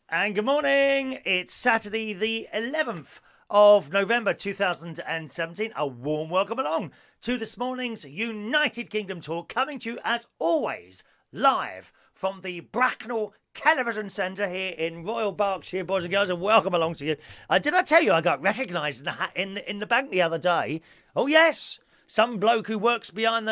And good morning. It's Saturday, the 11th of November 2017. A warm welcome along to this morning's United Kingdom tour, coming to you as always live from the Bracknell Television Centre here in Royal Berkshire, boys and girls, and welcome along to you. Did I tell you I got recognised in the bank the other day? Oh yes. Some bloke who works behind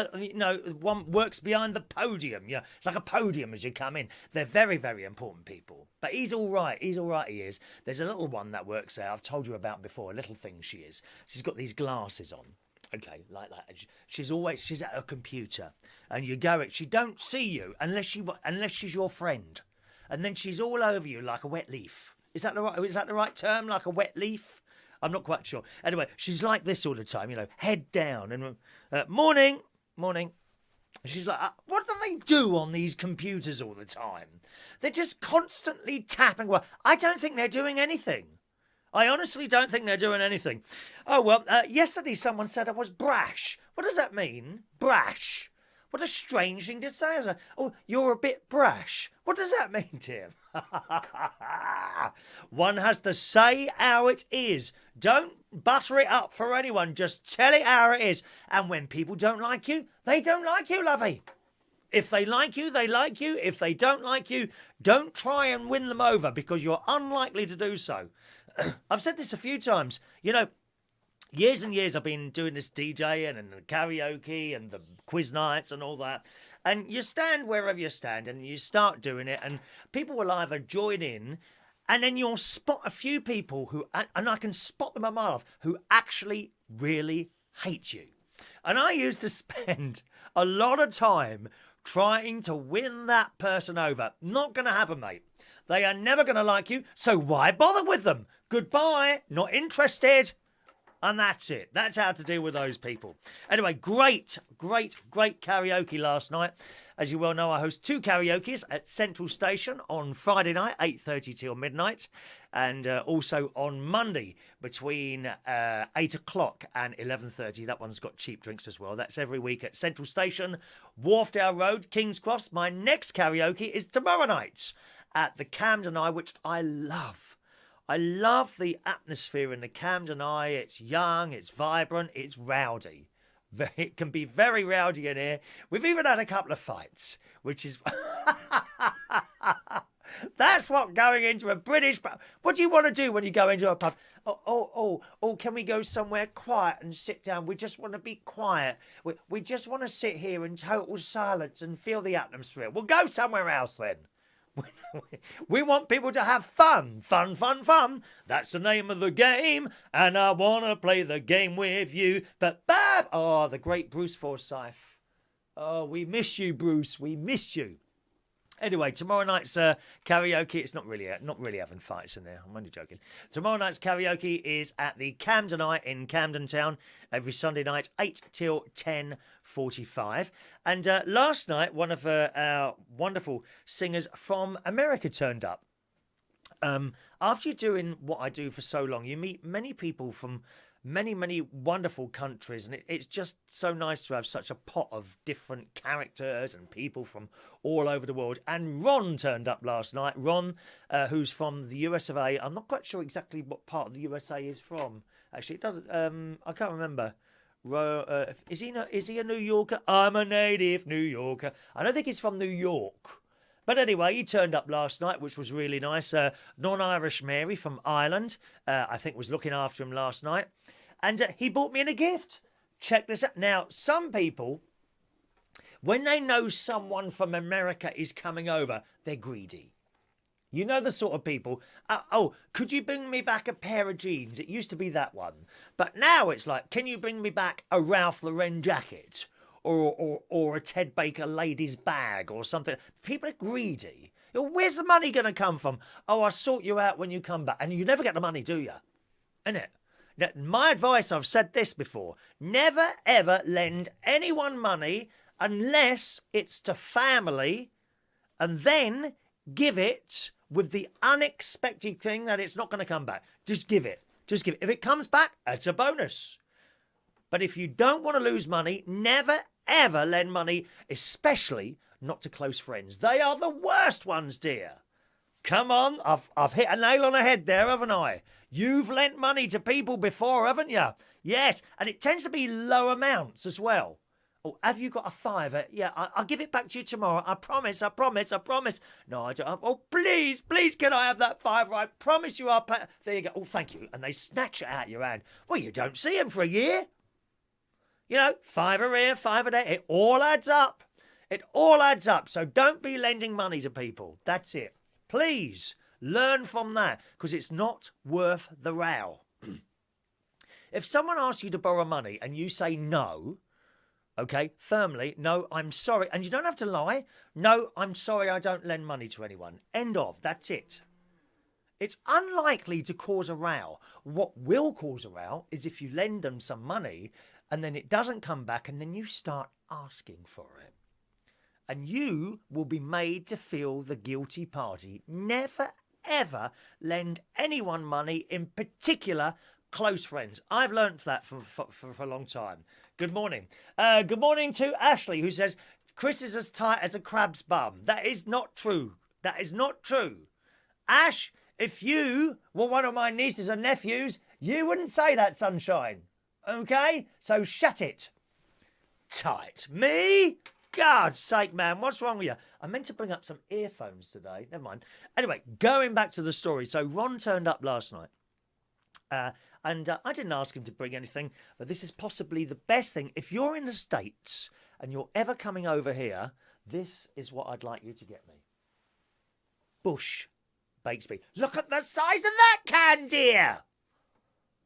works behind the podium. Yeah, it's like a podium as you come in. They're very, very important people. But he's all right. He is. There's a little one that works there. I've told you about before. A little thing she is. She's got these glasses on. Okay, like that. She's at her computer, and you go. She don't see you unless she's your friend, and then she's all over you like a wet leaf. Is that the right term? Like a wet leaf? I'm not quite sure. Anyway, she's like this all the time, head down. And morning. And she's like, what do they do on these computers all the time? They're just constantly tapping. Well, I don't think they're doing anything. I honestly don't think they're doing anything. Oh, well, yesterday someone said I was brash. What does that mean? Brash? What a strange thing to say. I was like, oh, you're a bit brash. What does that mean, Tim? One has to say how it is. Don't butter it up for anyone. Just tell it how it is. And when people don't like you, they don't like you, lovey. If they like you, they like you. If they don't like you, don't try and win them over because you're unlikely to do so. I've said this a few times. Years and years I've been doing this DJing and the karaoke and the quiz nights and all that. And you stand wherever you stand and you start doing it and people will either join in and then you'll spot a few people who, and I can spot them a mile off, who actually really hate you. And I used to spend a lot of time trying to win that person over. Not going to happen, mate. They are never going to like you, so why bother with them? Goodbye, not interested. And that's it. That's how to deal with those people. Anyway, great karaoke last night. As you well know, I host 2 karaokes at Central Station on Friday night, 8:30 till midnight. And also on Monday between 8 o'clock and 11:30. That one's got cheap drinks as well. That's every week at Central Station, Wharfdale Road, King's Cross. My next karaoke is tomorrow night at the Camden Eye, which I love. I love the atmosphere in the Camden Eye. It's young, it's vibrant, it's rowdy. It can be very rowdy in here. We've even had a couple of fights, which is... That's what going into a British pub... What do you want to do when you go into a pub? Oh, can we go somewhere quiet and sit down? We just want to be quiet. We just want to sit here in total silence and feel the atmosphere. We'll go somewhere else then. We want people to have fun. Fun. That's the name of the game. And I want to play the game with you. But Bab, the great Bruce Forsyth. Oh, we miss you, Bruce. We miss you. Anyway, tomorrow night's karaoke, it's not really having fights in there. I'm only joking. Tomorrow night's karaoke is at the Camden Eye in Camden Town every Sunday night, 8 till 10:45. And last night, one of our wonderful singers from America turned up. After you're doing what I do for so long, you meet many people from many wonderful countries, and it's just so nice to have such a pot of different characters and people from all over the world. And Ron turned up last night. Ron, who's from the US of A. I'm not quite sure exactly what part of the USA he's from. Actually, it doesn't. I can't remember. Is he a New Yorker? I'm a native New Yorker. I don't think he's from New York. But anyway, he turned up last night, which was really nice. Non-Irish Mary from Ireland, I think, was looking after him last night. And he bought me in a gift. Check this out. Now, some people, when they know someone from America is coming over, they're greedy. You know the sort of people, could you bring me back a pair of jeans? It used to be that one. But now it's like, can you bring me back a Ralph Lauren jacket? Or a Ted Baker ladies bag or something. People are greedy. Where's the money going to come from? Oh, I'll sort you out when you come back. And you never get the money, do you? Innit? Now, my advice, I've said this before. Never, ever lend anyone money unless it's to family, and then give it with the unexpected thing that it's not going to come back. Just give it. If it comes back, it's a bonus. But if you don't want to lose money, never, ever lend money, especially not to close friends. They are the worst ones, dear. Come on, I've hit a nail on the head there, haven't I? You've lent money to people before, haven't you? Yes, and it tends to be low amounts as well. Oh, have you got a fiver? Yeah, I'll give it back to you tomorrow. I promise. No, I don't. Oh, please, can I have that fiver? I promise you I'll pay. There you go. Oh, thank you. And they snatch it out your hand. Well, you don't see them for a year. You know, fiver here, fiver there. It all adds up. So don't be lending money to people. That's it. Please learn from that, because it's not worth the row. If someone asks you to borrow money and you say no, okay, firmly, no, I'm sorry. And you don't have to lie. No, I'm sorry, I don't lend money to anyone. End of. That's it. It's unlikely to cause a row. What will cause a row is if you lend them some money and then it doesn't come back and then you start asking for it. And you will be made to feel the guilty party. Never, ever lend anyone money, in particular close friends. I've learnt that for a long time. Good morning. Good morning to Ashley, who says, Chris is as tight as a crab's bum. That is not true. Ash, if you were one of my nieces and nephews, you wouldn't say that, sunshine. Okay? So shut it. Tight. Me? God's sake, man, what's wrong with you? I meant to bring up some earphones today. Never mind. Anyway, going back to the story. So Ron turned up last night. And I didn't ask him to bring anything, but this is possibly the best thing. If you're in the States and you're ever coming over here, this is what I'd like you to get me. Bush baked beans. Look at the size of that can, dear.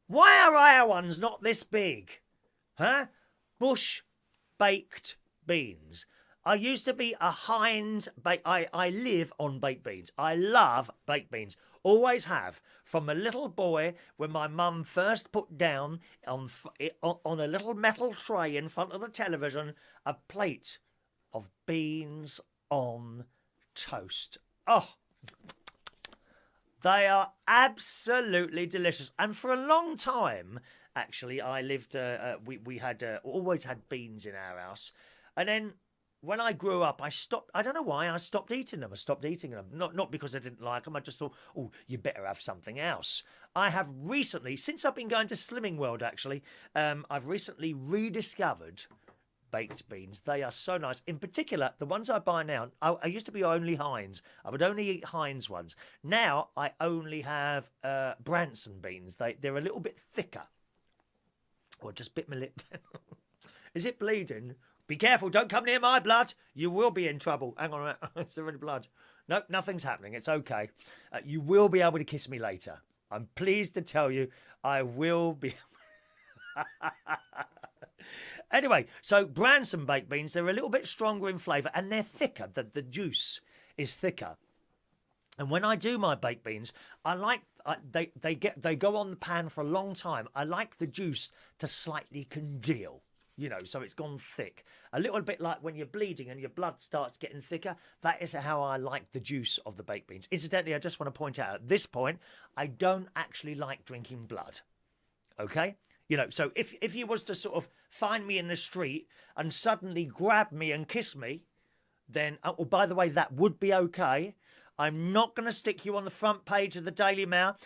Why are our ones not this big? Huh? Bush baked beans. I used to be a Heinz. I live on baked beans. I love baked beans. Always have. From a little boy, when my mum first put down on a little metal tray in front of the television a plate of beans on toast. Oh, they are absolutely delicious. And for a long time, actually, I lived. We had always had beans in our house, and then when I grew up, I stopped. I don't know why I stopped eating them. Not because I didn't like them. I just thought, oh, you better have something else. I have recently, since I've been going to Slimming World, actually, I've recently rediscovered baked beans. They are so nice. In particular, the ones I buy now, I used to be only Heinz. I would only eat Heinz ones. Now I only have Branson beans. They're a little bit thicker. Oh, just bit my lip. Is it bleeding? Be careful, don't come near my blood. You will be in trouble. Hang on a minute. It's already blood. No, nothing's happening. It's okay. You will be able to kiss me later. I'm pleased to tell you I will be. Anyway, so Branson baked beans, they're a little bit stronger in flavour and they're thicker. The juice is thicker. And when I do my baked beans, I like they go on the pan for a long time. I like the juice to slightly congeal. You know, so it's gone thick. A little bit like when you're bleeding and your blood starts getting thicker. That is how I like the juice of the baked beans. Incidentally, I just want to point out at this point, I don't actually like drinking blood. Okay? You know, so if you was to sort of find me in the street and suddenly grab me and kiss me, then, oh, by the way, that would be okay. I'm not going to stick you on the front page of the Daily Mail.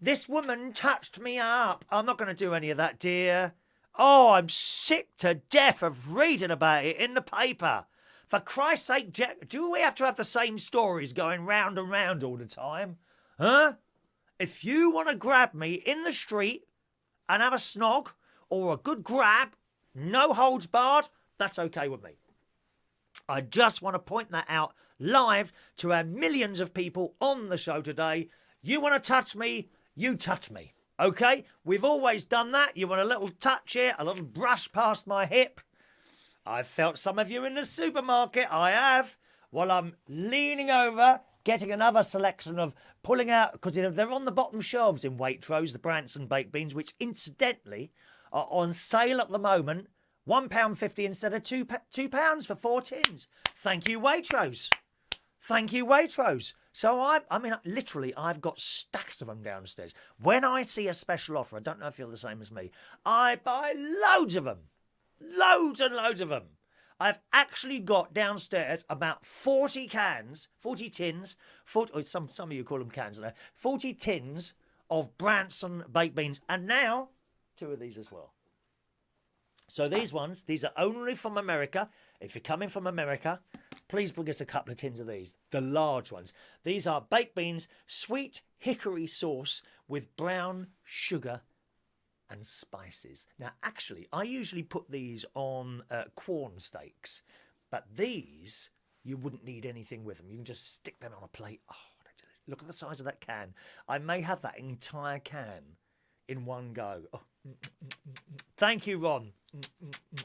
This woman touched me up. I'm not going to do any of that, dear. Oh, I'm sick to death of reading about it in the paper. For Christ's sake, do we have to have the same stories going round and round all the time? Huh? If you want to grab me in the street and have a snog or a good grab, no holds barred, that's okay with me. I just want to point that out live to our millions of people on the show today. You want to touch me, you touch me. Okay? We've always done that. You want a little touch here, a little brush past my hip. I've felt some of you in the supermarket. I have. While I'm leaning over, getting another selection of pulling out, because they're on the bottom shelves in Waitrose, the Branson baked beans, which incidentally are on sale at the moment. £1.50 instead of £2 for 4 tins. Thank you, Waitrose. Thank you, Waitrose. So I mean, literally, I've got stacks of them downstairs. When I see a special offer, I don't know if you're the same as me, I buy loads of them. Loads and loads of them. I've actually got downstairs about 40 cans, 40 tins, 40, or some of you call them cans, 40 tins of Branson baked beans, and now 2 of these as well. So these are only from America. If you're coming from America, please bring us a couple of tins of these, the large ones. These are baked beans, sweet hickory sauce with brown sugar and spices. Now, actually, I usually put these on corn steaks, but these, you wouldn't need anything with them. You can just stick them on a plate. Oh, look at the size of that can. I may have that entire can in one go. Oh. Thank you, Ron.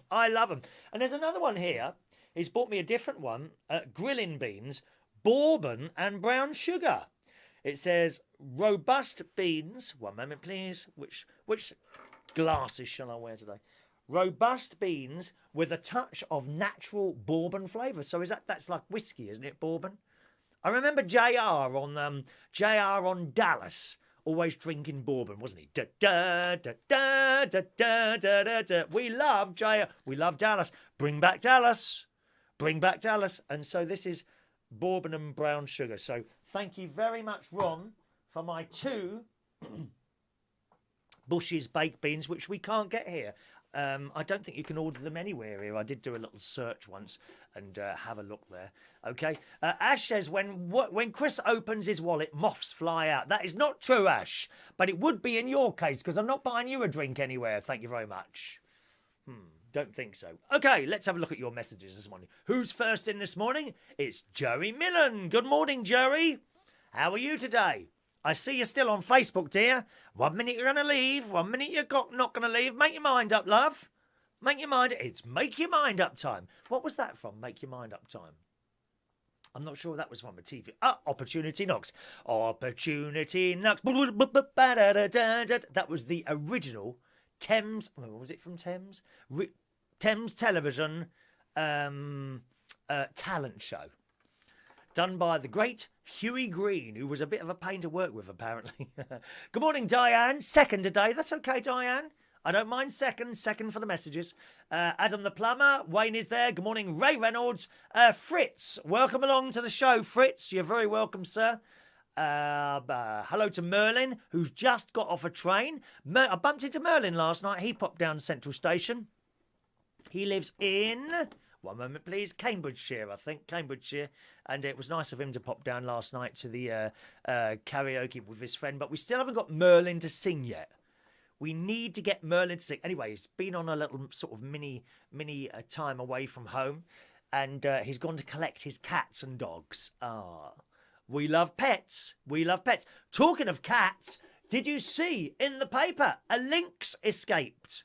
I love them. And there's another one here. He's bought me a different one. Grilling beans, bourbon and brown sugar. It says robust beans. One moment, please. Which glasses shall I wear today? Robust beans with a touch of natural bourbon flavour. So that's like whiskey, isn't it? Bourbon. I remember JR on Dallas. Always drinking bourbon, wasn't he? Da, da, da, da, da, da, da, da, da. We love JR. We love Dallas. Bring back Dallas. Bring back Dallas. And so this is bourbon and brown sugar. So thank you very much, Ron, for my 2 Bush's baked beans, which we can't get here. I don't think you can order them anywhere here. I did do a little search once and have a look there. Okay. Ash says, when Chris opens his wallet, moths fly out. That is not true, Ash. But it would be in your case, because I'm not buying you a drink anywhere. Thank you very much. Don't think so. Okay, let's have a look at your messages this morning. Who's first in this morning? It's Joey Millen. Good morning, Joey. How are you today? I see you're still on Facebook, dear. 1 minute you're going to leave, 1 minute you're not going to leave. Make your mind up, love. Make your mind up. It's Make Your Mind Up time. What was that from, Make Your Mind Up time? I'm not sure that was from a TV. Opportunity Knocks. Opportunity Knocks. That was the original Thames. Was it from Thames? Thames Television talent show. Done by the great Hughie Green, who was a bit of a pain to work with, apparently. Good morning, Diane. Second today. That's okay, Diane. I don't mind second for the messages. Adam the plumber. Wayne is there. Good morning, Ray Reynolds. Fritz, welcome along to the show, Fritz. You're very welcome, sir. Hello to Merlin, who's just got off a train. I bumped into Merlin last night. He popped down Central Station. He lives in... One moment, please. Cambridgeshire, I think. Cambridgeshire. And it was nice of him to pop down last night to the karaoke with his friend. But we still haven't got Merlin to sing yet. We need to get Merlin to sing. Anyway, he's been on a little sort of mini time away from home. And he's gone to collect his cats and dogs. We love pets. We love pets. Talking of cats, did you see in the paper a lynx escaped?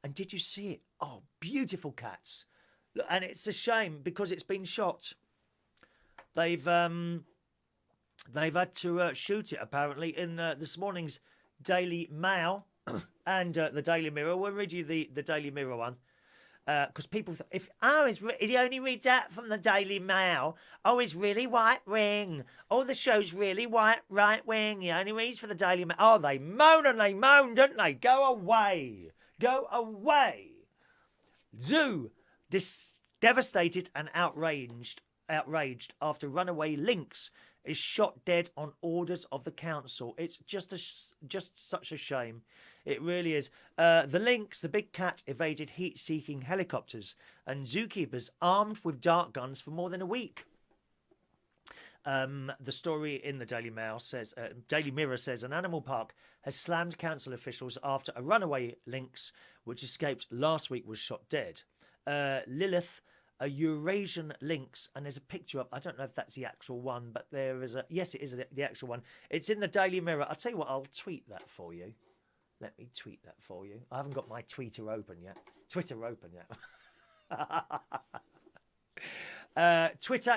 And did you see it? Oh, beautiful cats. And it's a shame because it's been shot. They've had to shoot it apparently in this morning's Daily Mail and the Daily Mirror. We'll read you the Daily Mirror one because people he only reads that from the Daily Mail. Oh, it's really right wing. Oh, the show's really right wing. He only reads for the Daily Mail. Oh, they moan and they moan, don't they? Go away. Go away. Zoo devastated and outraged after runaway lynx is shot dead on orders of the council. It's just such a shame. It really is. The lynx, the big cat, evaded heat-seeking helicopters and zookeepers armed with dart guns for more than a week. The story in the Daily Mail says, Daily Mirror says, an animal park has slammed council officials after a runaway lynx, which escaped last week, was shot dead. Lilith, a Eurasian lynx, and there's a picture of, I don't know if that's the actual one, but there is yes, it is the actual one. It's in the Daily Mirror. I'll tell you what, I'll tweet that for you. Let me tweet that for you. I haven't got my Twitter open yet. Twitter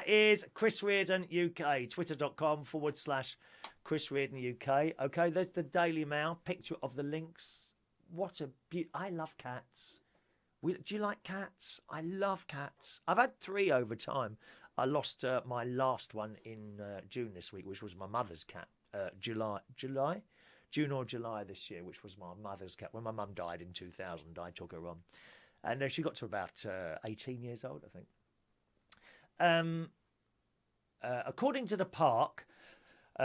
is Chris Reardon UK. Twitter.com/Chris Reardon UK. Okay, there's the Daily Mail. Picture of the lynx. What a beauty. I love cats. Do you like cats? I love cats. I've had 3 over time. I lost my last one in June this week, which was my mother's cat. June or July this year, which was my mother's cat. When my mum died in 2000, I took her on. And she got to about 18 years old, I think. According to the park,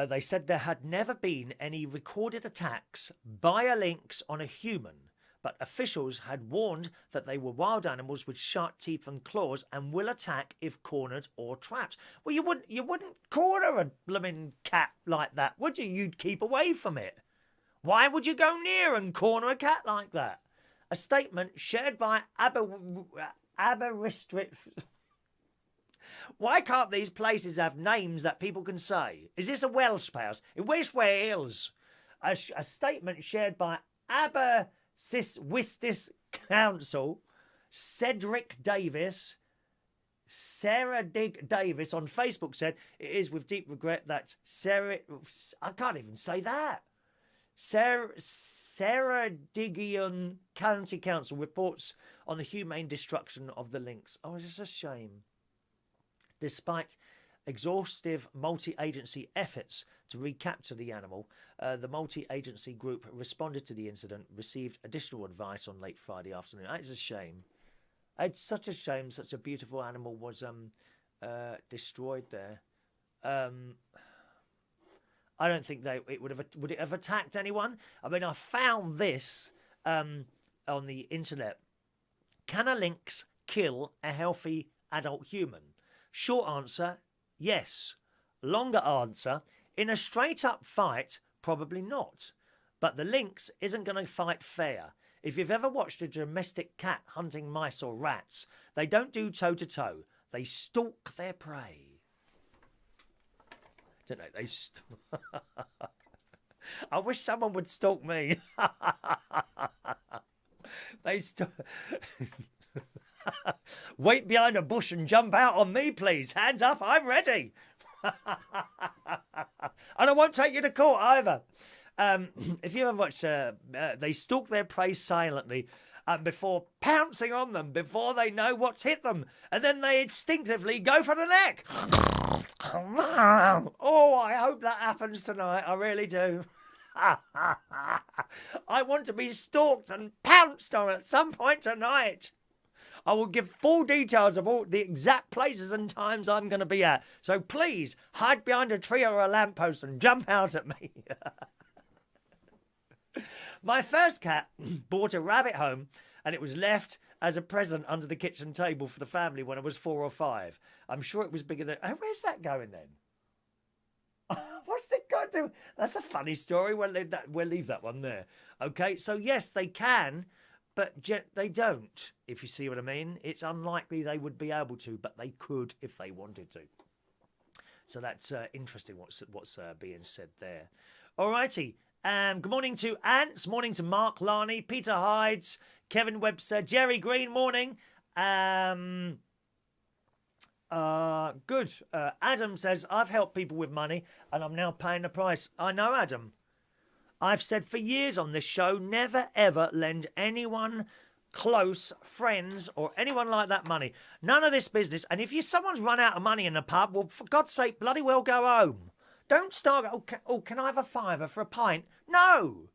they said there had never been any recorded attacks by a lynx on a human, but officials had warned that they were wild animals with sharp teeth and claws and will attack if cornered or trapped. Well, you wouldn't corner a blooming cat like that, would you? You'd keep away from it. Why would you go near and corner a cat like that? A statement shared by Aberystwyth. Why can't these places have names that people can say? Is this a Welsh house? In West Wales. A statement shared by Aberystwyth Council, Cedric Davis, Sarah Dig Davis on Facebook said, it is with deep regret that I can't even say that. Ceredigion County Council reports on the humane destruction of the lynx. Oh, it's a shame. Despite exhaustive multi-agency efforts to recapture the animal, the multi-agency group responded to the incident, received additional advice on late Friday afternoon. It's a shame. It's such a shame such a beautiful animal was destroyed there. I don't think it would it have attacked anyone? I mean, I found this on the internet. Can a lynx kill a healthy adult human? Short answer, yes. Longer answer, in a straight-up fight, probably not. But the lynx isn't going to fight fair. If you've ever watched a domestic cat hunting mice or rats, they don't do toe-to-toe. They stalk their prey. Don't they? I wish someone would stalk me. Wait behind a bush and jump out on me, please. Hands up, I'm ready. And I won't take you to court either. If you ever watched, they stalk their prey silently before pouncing on them, before they know what's hit them. And then they instinctively go for the neck. Oh, I hope that happens tonight. I really do. I want to be stalked and pounced on at some point tonight. I will give full details of all the exact places and times I'm going to be at. So please, hide behind a tree or a lamppost and jump out at me. My first cat brought a rabbit home and it was left as a present under the kitchen table for the family when I was 4 or 5. I'm sure it was bigger than... Oh, where's that going then? What's it got to do? That's a funny story. We'll leave that one there. Okay, so yes, they can, but they don't, if you see what I mean. It's unlikely they would be able to, but they could if they wanted to. So that's interesting what's being said there. All righty. Good morning to Ants, morning to Mark Larney, Peter Hydes, Kevin Webster, Jerry Green, morning. Good. Adam says, I've helped people with money and I'm now paying the price. I know, Adam. I've said for years on this show, never ever lend anyone close, friends or anyone like that money. None of this business. And if someone's run out of money in the pub, well, for God's sake, bloody well go home. Don't start, can I have a fiver for a pint? No,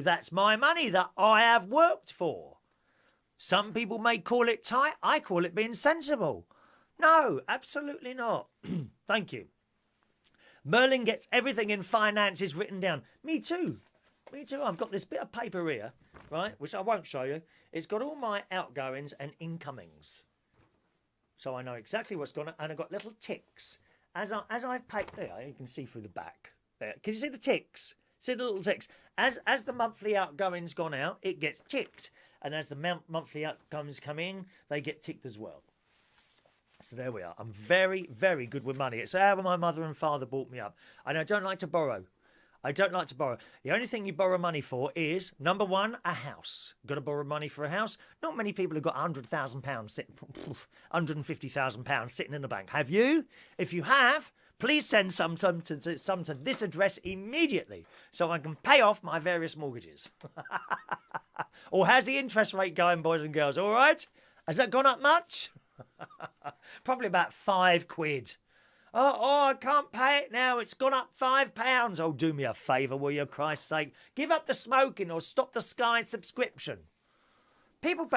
that's my money that I have worked for. Some people may call it tight. I call it being sensible. No, absolutely not. Thank you. Merlin gets everything in finances written down. Me too. I've got this bit of paper here, right, which I won't show you. It's got all my outgoings and incomings. So I know exactly what's going on, and I've got little ticks. As I've paid, there you can see through the back. There, can you see the ticks? See the little ticks? As the monthly outgoings gone out, it gets ticked, and as the monthly outcomes come in, they get ticked as well. So there we are. I'm very, very good with money. It's how my mother and father brought me up, and I don't like to borrow. The only thing you borrow money for is, number one, a house. Got to borrow money for a house. Not many people have got £100,000, £150,000 sitting in the bank. Have you? If you have, please send some to this address immediately so I can pay off my various mortgages. Or how's the interest rate going, boys and girls? All right? Has that gone up much? Probably about £5. Oh, I can't pay it now. It's gone up £5. Oh, do me a favour, will you, Christ's sake? Give up the smoking or stop the Sky subscription. People,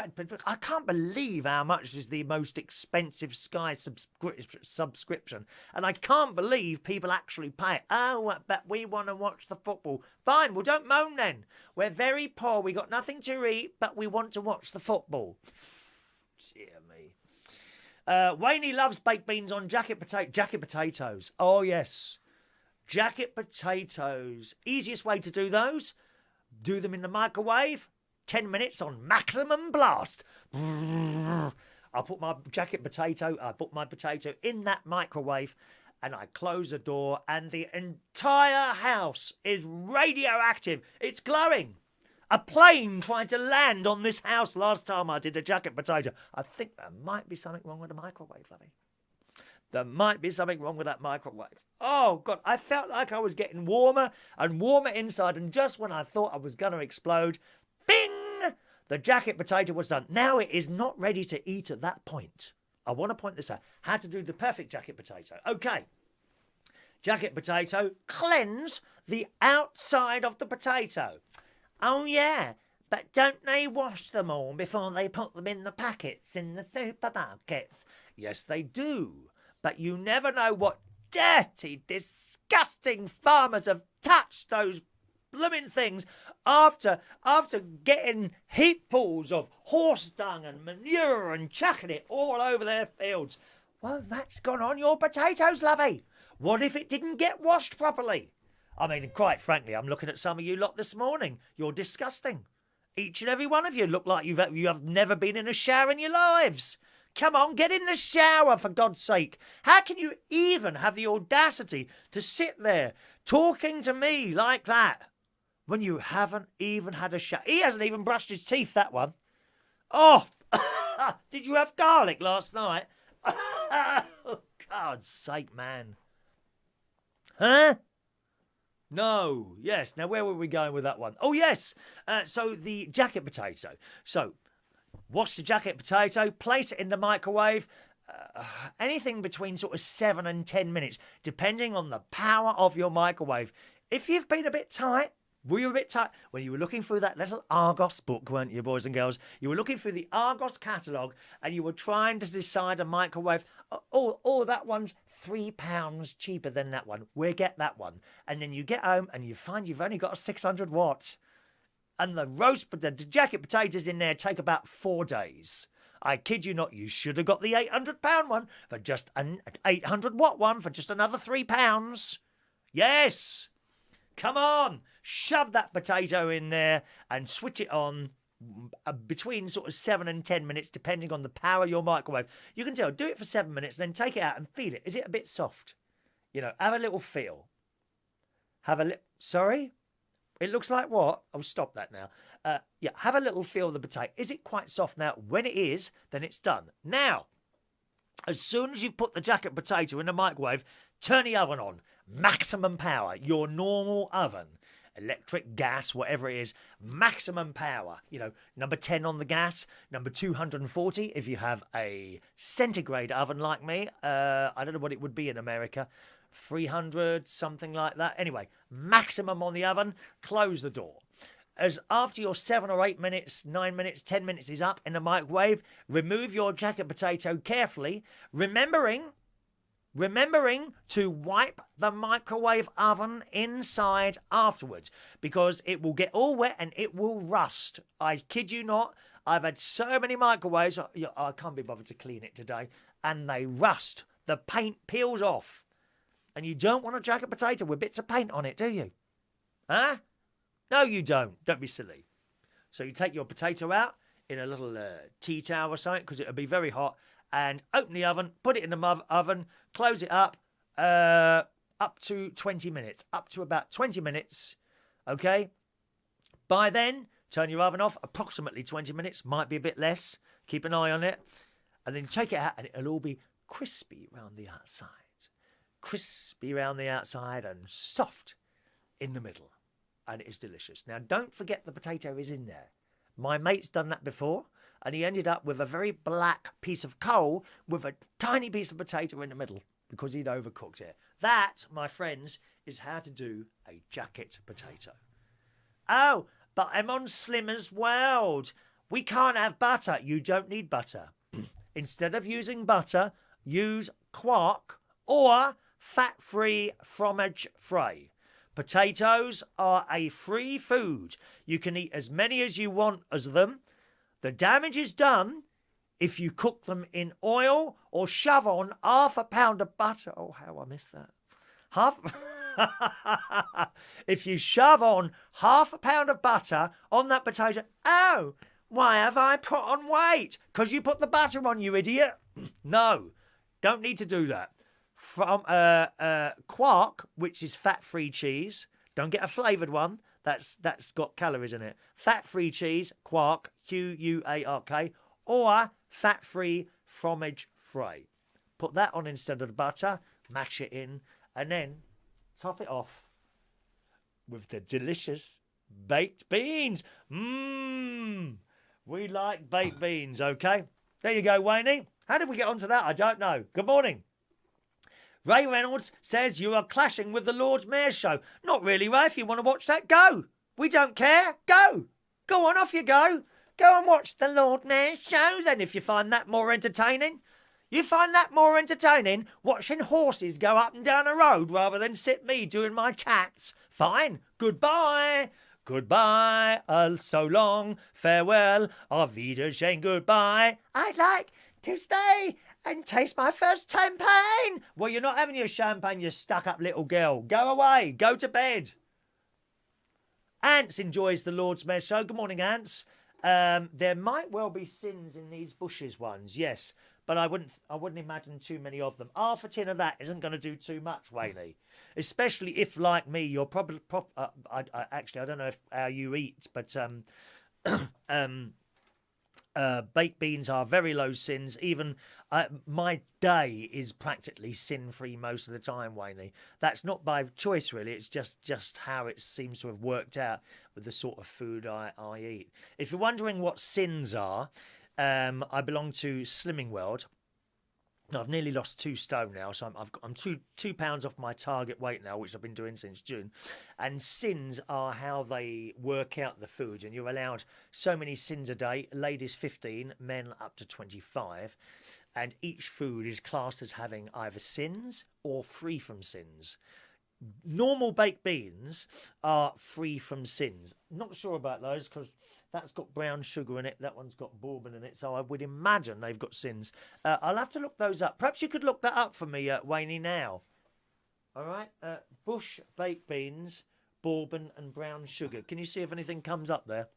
I can't believe how much is the most expensive Sky subscription. And I can't believe people actually pay it. Oh, but we want to watch the football. Fine, well, don't moan then. We're very poor. We got nothing to eat, but we want to watch the football. Dear me. Wayne loves baked beans on jacket potatoes. Oh, yes. Jacket potatoes. Easiest way to do those. Do them in the microwave. 10 minutes on maximum blast. I put my potato in that microwave and I close the door and the entire house is radioactive. It's glowing. A plane tried to land on this house last time I did a jacket potato. I think there might be something wrong with the microwave, Lovey. There might be something wrong with that microwave. Oh, God, I felt like I was getting warmer and warmer inside, and just when I thought I was going to explode, bing! The jacket potato was done. Now it is not ready to eat at that point. I want to point this out. How to do the perfect jacket potato. Okay. Jacket potato, cleanse the outside of the potato. Oh, yeah, but don't they wash them all before they put them in the packets in the supermarkets? Yes, they do. But you never know what dirty, disgusting farmers have touched those blooming things after getting heapfuls of horse dung and manure and chucking it all over their fields. Well, that's gone on your potatoes, Lovey. What if it didn't get washed properly? I mean, quite frankly, I'm looking at some of you lot this morning. You're disgusting. Each and every one of you look like you have never been in a shower in your lives. Come on, get in the shower, for God's sake. How can you even have the audacity to sit there talking to me like that when you haven't even had a shower? He hasn't even brushed his teeth, that one. Oh, did you have garlic last night? Oh, God's sake, man. Huh? No. Yes. Now, where were we going with that one? Oh, yes. So the jacket potato. So wash the jacket potato, place it in the microwave, anything between sort of 7 and 10 minutes, depending on the power of your microwave. If you've been a bit tight, were you a bit tight? When you were looking through that little Argos book, weren't you, boys and girls? You were looking through the Argos catalogue and you were trying to decide a microwave. Oh, that one's £3 cheaper than that one. We'll get that one. And then you get home and you find you've only got a 600 watt. And the jacket potatoes in there take about 4 days. I kid you not, you should have got the £800 one for just an 800 watt one for just another £3. Yes! Come on! Shove that potato in there and switch it on between sort of 7 and 10 minutes, depending on the power of your microwave. You can tell, do it for 7 minutes, then take it out and feel it. Is it a bit soft? You know, have a little feel. Sorry? It looks like what? I'll stop that now. Yeah, have a little feel of the potato. Is it quite soft now? When it is, then it's done. Now, as soon as you've put the jacket potato in the microwave, turn the oven on. Maximum power. Your normal oven. Electric, gas, whatever it is. Maximum power. You know, number 10 on the gas. Number 240 if you have a centigrade oven like me. I don't know what it would be in America. 300, something like that. Anyway, maximum on the oven. Close the door. As after your 7 or 8 minutes, 9 minutes, 10 minutes is up in the microwave, remove your jacket potato carefully, remembering to wipe the microwave oven inside afterwards, because it will get all wet and it will rust. I kid you not. I've had so many microwaves, I can't be bothered to clean it today, and they rust. The paint peels off. And you don't want a jacket potato with bits of paint on it, do you? Huh? No, you don't. Don't be silly. So you take your potato out in a little tea towel or something, because it'll be very hot, and open the oven, put it in the oven, close it up to 20 minutes. Up to about 20 minutes, okay? By then, turn your oven off, approximately 20 minutes, might be a bit less. Keep an eye on it. And then take it out, and it'll all be crispy around the outside. Crispy around the outside and soft in the middle. And it is delicious. Now, don't forget the potato is in there. My mate's done that before, and he ended up with a very black piece of coal with a tiny piece of potato in the middle because he'd overcooked it. That, my friends, is how to do a jacket potato. Oh, but I'm on Slimmer's World. We can't have butter. You don't need butter. Instead of using butter, use quark or fat-free fromage frais. Potatoes are a free food. You can eat as many as you want as them. The damage is done if you cook them in oil or shove on half a pound of butter. Oh, how I missed that. If you shove on half a pound of butter on that potato, oh, why have I put on weight? Because you put the butter on, you idiot. No, don't need to do that. From quark, which is fat-free cheese. Don't get a flavoured one. That's got calories in it. Fat-free cheese, quark, Quark, or fat-free fromage frais. Put that on instead of the butter, mash it in, and then top it off with the delicious baked beans. We like baked beans, okay? There you go, Wayne. How did we get onto that? I don't know. Good morning. Ray Reynolds says you are clashing with the Lord Mayor's show. Not really, Ray. If you want to watch that, go. We don't care. Go. Go on, off you go. Go and watch the Lord Mayor's show then if you find that more entertaining. You find that more entertaining watching horses go up and down a road rather than sit me doing my chats. Fine. Goodbye. Goodbye. So long. Farewell. Auf Wiedersehen. Goodbye. I'd like to stay and taste my first champagne. Well, you're not having your champagne, you stuck-up little girl. Go away. Go to bed. Ants enjoys the Lord's Mayor show. Good morning, Ants. There might well be sins in these bushes ones, yes, but I wouldn't imagine too many of them. Half a tin of that isn't going to do too much, Whaley. Especially if, like me, you're probably... actually, I don't know how you eat, but... baked beans are very low sins. Even my day is practically sin-free most of the time, Wayne. That's not by choice, really. It's just how it seems to have worked out with the sort of food I eat. If you're wondering what sins are, I belong to Slimming World. I've nearly lost 2 stone now, so I'm 2 pounds off my target weight now, which I've been doing since June. And sins are how they work out the food, and you're allowed so many sins a day. Ladies 15, men up to 25, and each food is classed as having either sins or free from sins. Normal baked beans are free from sins. Not sure about those because that's got brown sugar in it. That one's got bourbon in it. So I would imagine they've got sins. I'll have to look those up. Perhaps you could look that up for me, Wayne, now. All right. Bush baked beans, bourbon and brown sugar. Can you see if anything comes up there?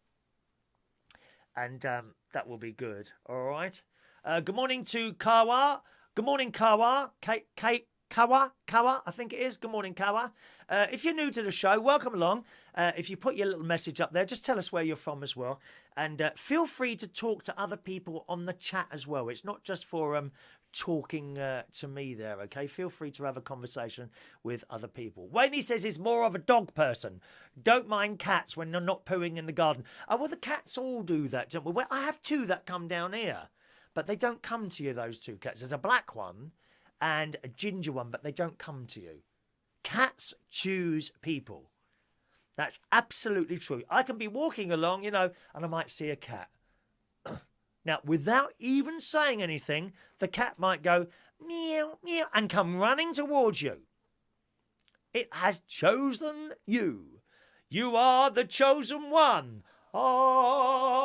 And that will be good. All right. Good morning to Kawa. Good morning, Kawa. Kawa, I think it is. Good morning, Kawa. If you're new to the show, welcome along. If you put your little message up there, just tell us where you're from as well. And feel free to talk to other people on the chat as well. It's not just for talking to me there, okay? Feel free to have a conversation with other people. Wayne says he's more of a dog person. Don't mind cats when they're not pooing in the garden. Oh, well, the cats all do that, don't we? Well, I have 2 that come down here, but they don't come to you, those 2 cats. There's a black one and a ginger one, but they don't come to you. Cats choose people. That's absolutely true. I can be walking along, and I might see a cat. Now, without even saying anything, the cat might go, meow, meow, and come running towards you. It has chosen you. You are the chosen one. Ah.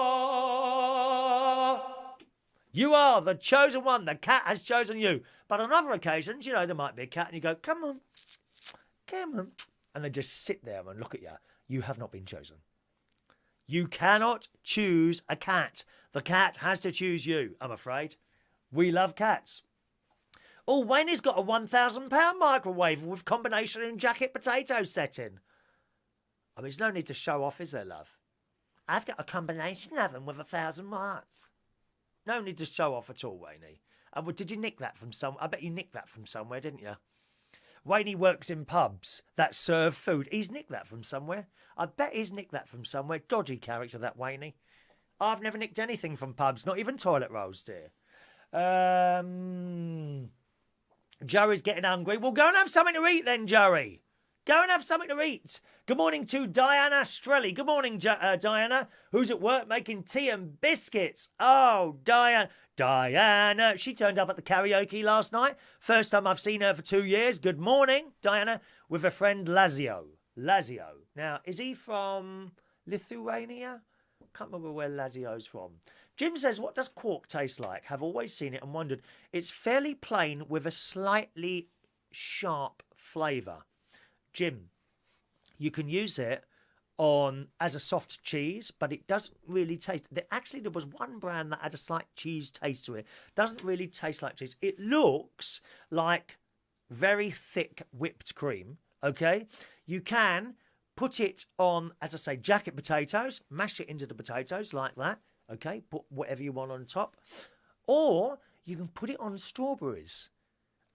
You are the chosen one. The cat has chosen you. But on other occasions, there might be a cat and you go, come on. And they just sit there and look at you. You have not been chosen. You cannot choose a cat. The cat has to choose you, I'm afraid. We love cats. Oh, Wayne's got a £1,000 microwave with combination and jacket potato setting. There's no need to show off, is there, love? I've got a combination oven with 1,000 watts. No need to show off at all, Wayne. Did you nick that from somewhere? I bet you nicked that from somewhere, didn't you? Wayne works in pubs that serve food. He's nicked that from somewhere. I bet he's nicked that from somewhere. Dodgy character, that Wayne. I've never nicked anything from pubs, not even toilet rolls, dear. Joey's getting hungry. Well, go and have something to eat then, Joey. Go and have something to eat. Good morning to Diana Strelly. Good morning, Diana, who's at work making tea and biscuits. Oh, Diana. She turned up at the karaoke last night. First time I've seen her for 2 years. Good morning, Diana, with her friend Lazio. Now, is he from Lithuania? Can't remember where Lazio's from. Jim says, what does quark taste like? Have always seen it and wondered. It's fairly plain with a slightly sharp flavour. Jim, you can use it as a soft cheese, but it doesn't really taste. Actually, there was one brand that had a slight cheese taste to it. Doesn't really taste like cheese. It looks like very thick whipped cream. Okay, you can put it on, as I say, jacket potatoes. Mash it into the potatoes like that. Okay, put whatever you want on top, or you can put it on strawberries.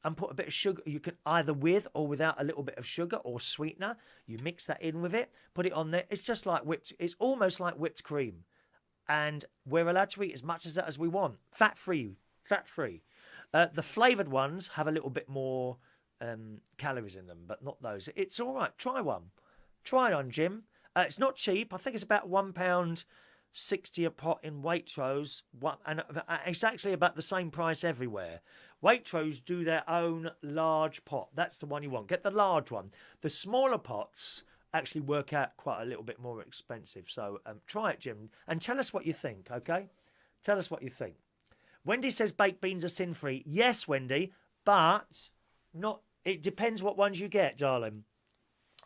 And put a bit of sugar. You can either with or without a little bit of sugar or sweetener. You mix that in with it. Put it on there. It's just like it's almost like whipped cream. And we're allowed to eat as much of that as we want. Fat-free. The flavoured ones have a little bit more calories in them, but not those. It's all right. Try one. Try it on, Jim. It's not cheap. I think it's about £1.60 a pot in Waitrose. And it's actually about the same price everywhere. Waitrose do their own large pot. That's the one you want. Get the large one. The smaller pots actually work out quite a little bit more expensive. So try it, Jim, and tell us what you think, okay? Tell us what you think. Wendy says baked beans are sin-free. Yes, Wendy, but not. It depends what ones you get, darling.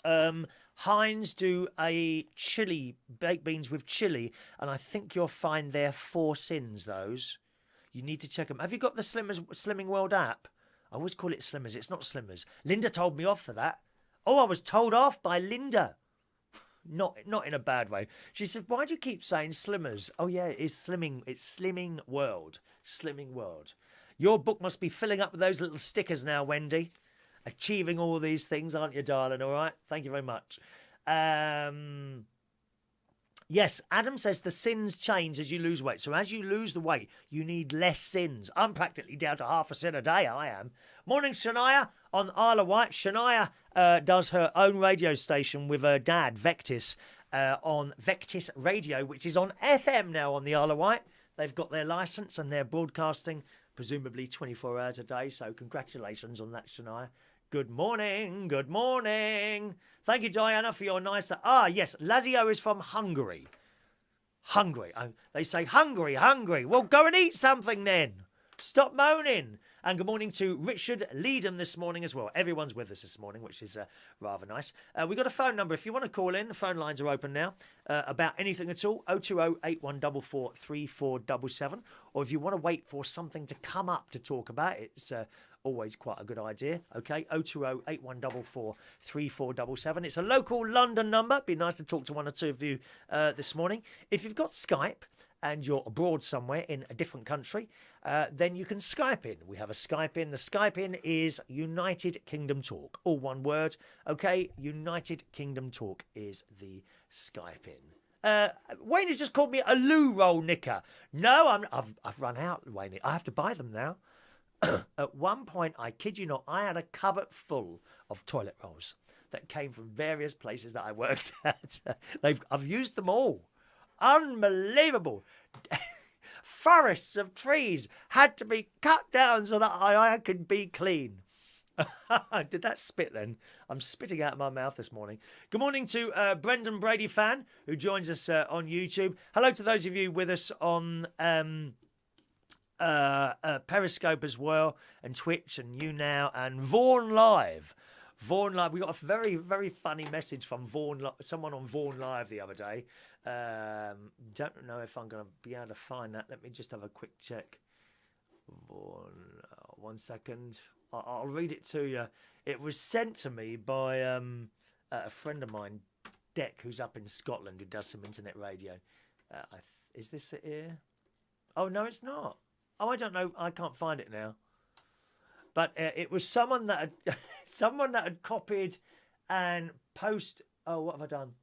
Heinz do a chili, baked beans with chili, and I think you'll find they're 4 sins, those. You need to check them. Have you got the Slimming World app? I always call it Slimmers. It's not Slimmers. Linda told me off for that. Oh, I was told off by Linda. Not in a bad way. She said, why do you keep saying Slimmers? Oh, yeah, it's Slimming. It's Slimming World. Slimming World. Your book must be filling up with those little stickers now, Wendy. Achieving all these things, aren't you, darling? All right? Thank you very much. Yes, Adam says the sins change as you lose weight. So as you lose the weight, you need less sins. I'm practically down to half a sin a day, I am. Morning, Shania on Isle of Wight. Shania does her own radio station with her dad, Vectis, on Vectis Radio, which is on FM now on the Isle of Wight. They've got their licence and they're broadcasting presumably 24 hours a day. So congratulations on that, Shania. Good morning. Good morning. Thank you, Diana, for your nice... yes, Lazio is from Hungary. Hungry. They say, hungry. Well, go and eat something then. Stop moaning. And good morning to Richard Leedham this morning as well. Everyone's with us this morning, which is rather nice. We've got a phone number. If you want to call in, the phone lines are open now. About anything at all, 020-8144-3477. Or if you want to wait for something to come up to talk about, it's... always quite a good idea. Okay, 020-8144-3477. It's a local London number. Be nice to talk to one or two of you this morning. If you've got Skype and you're abroad somewhere in a different country, then you can Skype in. We have a Skype in. The Skype in is United Kingdom Talk. All one word. Okay, United Kingdom Talk is the Skype in. Wayne has just called me a loo roll knicker. No, I've run out, Wayne. I have to buy them now. At one point, I kid you not, I had a cupboard full of toilet rolls that came from various places that I worked at. I've used them all. Unbelievable. Forests of trees had to be cut down so that I could be clean. Did that spit then? I'm spitting out of my mouth this morning. Good morning to Brendan Brady fan who joins us on YouTube. Hello to those of you with us on... Periscope as well, and Twitch, and YouNow, and Vaughan Live. We got a very, very funny message from someone on Vaughan Live the other day. Don't know if I'm going to be able to find that. Let me just have a quick check. Vaughan, 1 second. I'll read it to you. It was sent to me by a friend of mine, Deck, who's up in Scotland, who does some internet radio. Is this it here? Oh, no, it's not. Oh, I don't know. I can't find it now. But it was someone that had copied and post. Oh, what have I done?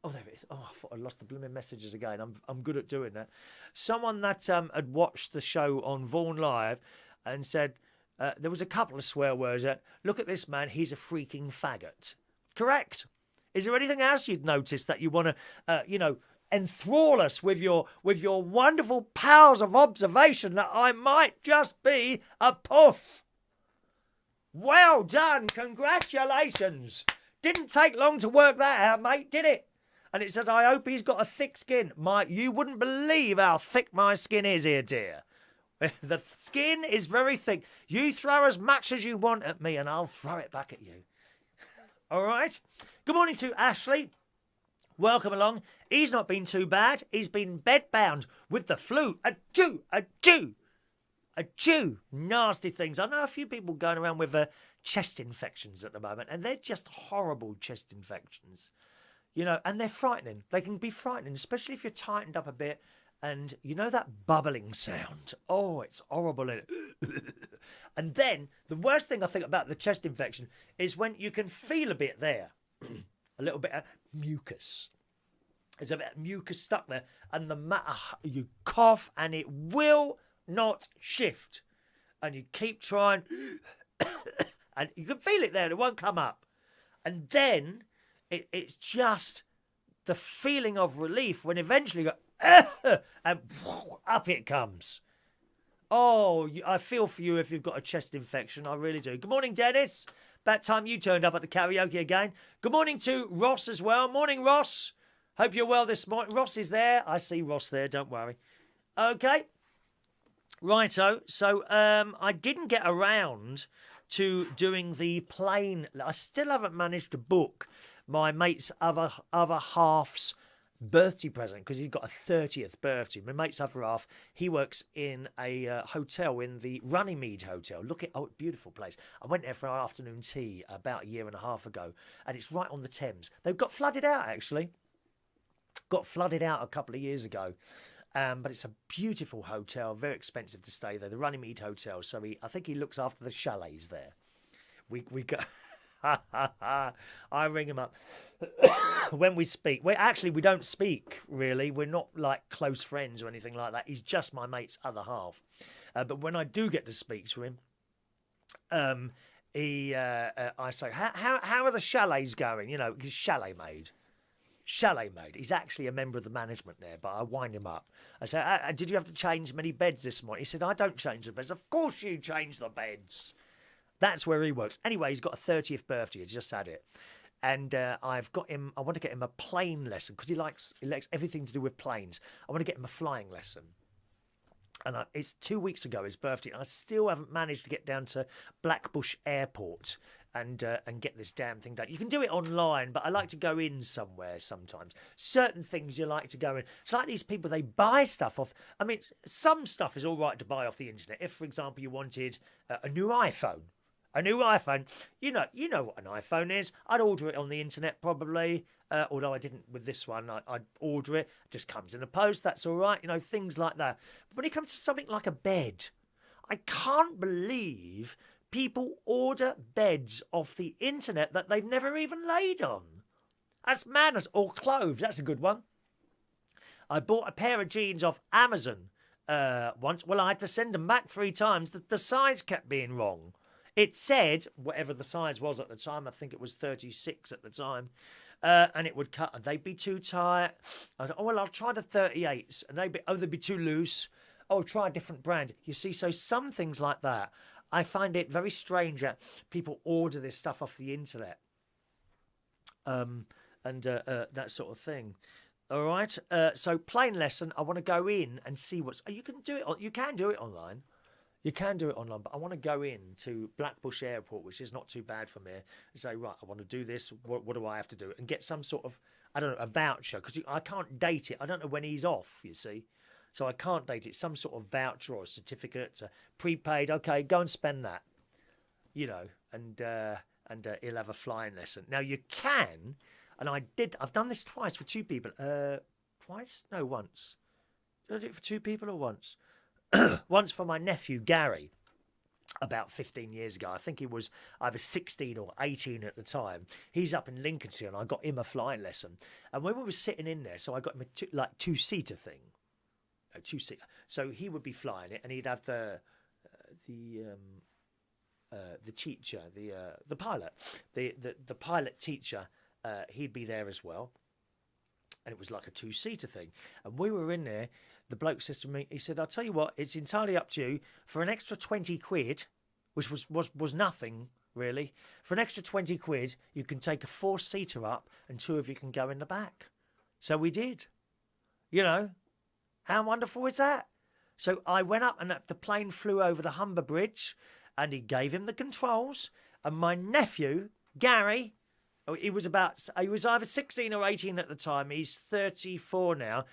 Oh, there it is. Oh, I thought I lost the blooming messages again. I'm good at doing that. Someone that had watched the show on Vaughan Live and said there was a couple of swear words. Look at this man. He's a freaking faggot. Correct. Is there anything else you'd notice that you want to, enthrall us with your wonderful powers of observation that I might just be a puff? Well done. Congratulations. Didn't take long to work that out, mate, did it? And it says, I hope he's got a thick skin. You wouldn't believe how thick my skin is here, dear. The skin is very thick. You throw as much as you want at me and I'll throw it back at you. All right. Good morning to Ashley. Welcome along. He's not been too bad. He's been bedbound with the flu. Achoo. Nasty things. I know a few people going around with chest infections at the moment, and they're just horrible chest infections. And they're frightening. They can be frightening, especially if you're tightened up a bit. And you know that bubbling sound? Oh, it's horrible, isn't it? And then the worst thing I think about the chest infection is when you can feel a bit there. A little bit of mucus. There's a bit of mucus stuck there. And you cough and it will not shift. And you keep trying. And you can feel it there and it won't come up. And then it's just the feeling of relief when eventually you go, and up it comes. Oh, I feel for you if you've got a chest infection. I really do. Good morning, Dennis. About time you turned up at the karaoke again. Good morning to Ross as well. Morning, Ross. Hope you're well this morning. Ross is there. I see Ross there. Don't worry. Okay. Righto. So I didn't get around to doing the plane. I still haven't managed to book my mate's other half's birthday present because he's got a 30th birthday. My mate's other half, he works in a hotel in the Runnymede Hotel. Beautiful place. I went there for our afternoon tea about a year and a half ago, and it's right on the Thames. They've got flooded out, actually. Got flooded out a couple of years ago. But it's a beautiful hotel, very expensive to stay there, the Runnymede Hotel. So I think he looks after the chalets there. We go. I ring him up when we speak. We don't speak, really. We're not like close friends or anything like that. He's just my mate's other half. But when I do get to speak to him, I say, how are the chalets going? He's chalet maid. He's actually a member of the management there, but I wind him up. I say, did you have to change many beds this morning? He said, I don't change the beds. Of course you change the beds. That's where he works. Anyway, he's got a 30th birthday. He's just had it. And I've got him, I want to get him a plane lesson because he likes everything to do with planes. I want to get him a flying lesson. And it's 2 weeks ago, his birthday. And I still haven't managed to get down to Blackbush Airport and get this damn thing done. You can do it online, but I like to go in somewhere sometimes. Certain things you like to go in. It's like these people, they buy stuff off. I mean, some stuff is all right to buy off the internet. If, for example, you wanted a new iPhone. You know what an iPhone is. I'd order it on the internet probably, although I didn't with this one. I'd order it. It just comes in a post. That's all right. Things like that. But when it comes to something like a bed, I can't believe people order beds off the internet that they've never even laid on. That's madness. Or clothes. That's a good one. I bought a pair of jeans off Amazon once. Well, I had to send them back 3 times. The size kept being wrong. It said, whatever the size was at the time, I think it was 36 at the time, and it would cut, and they'd be too tight. I was like, I'll try the 38s, and they'd be too loose. Try a different brand. You see, so some things like that, I find it very strange that people order this stuff off the internet, and that sort of thing. All right, so plane lesson, I want to go in and see you can do it online. You can do it online, but I want to go in to Blackbush Airport, which is not too bad from here, and say, right, I want to do this. What do I have to do? And get some sort of, I don't know, a voucher, because I can't date it. I don't know when he's off, you see. So I can't date it. Some sort of voucher or certificate, prepaid. Okay, go and spend that, and he'll have a flying lesson. Now, you can, and I've done this twice for 2 people. Twice? No, once. Did I do it for 2 people or once? Once for my nephew, Gary, about 15 years ago. I think he was either 16 or 18 at the time. He's up in Lincolnshire, and I got him a flying lesson. And when we were sitting in there, so I got him a two-seater thing. A two-seater. So he would be flying it, and he'd have the the teacher, the pilot, the pilot teacher, he'd be there as well. And it was like a 2-seater thing. And we were in there. The bloke says to me, he said, I'll tell you what, it's entirely up to you. For an extra 20 quid, which was nothing, really. For an extra 20 quid, you can take a 4-seater up and 2 of you can go in the back. So we did. You know, how wonderful is that? So I went up and the plane flew over the Humber Bridge and he gave him the controls. And my nephew, Gary, he was either 16 or 18 at the time. He's 34 now.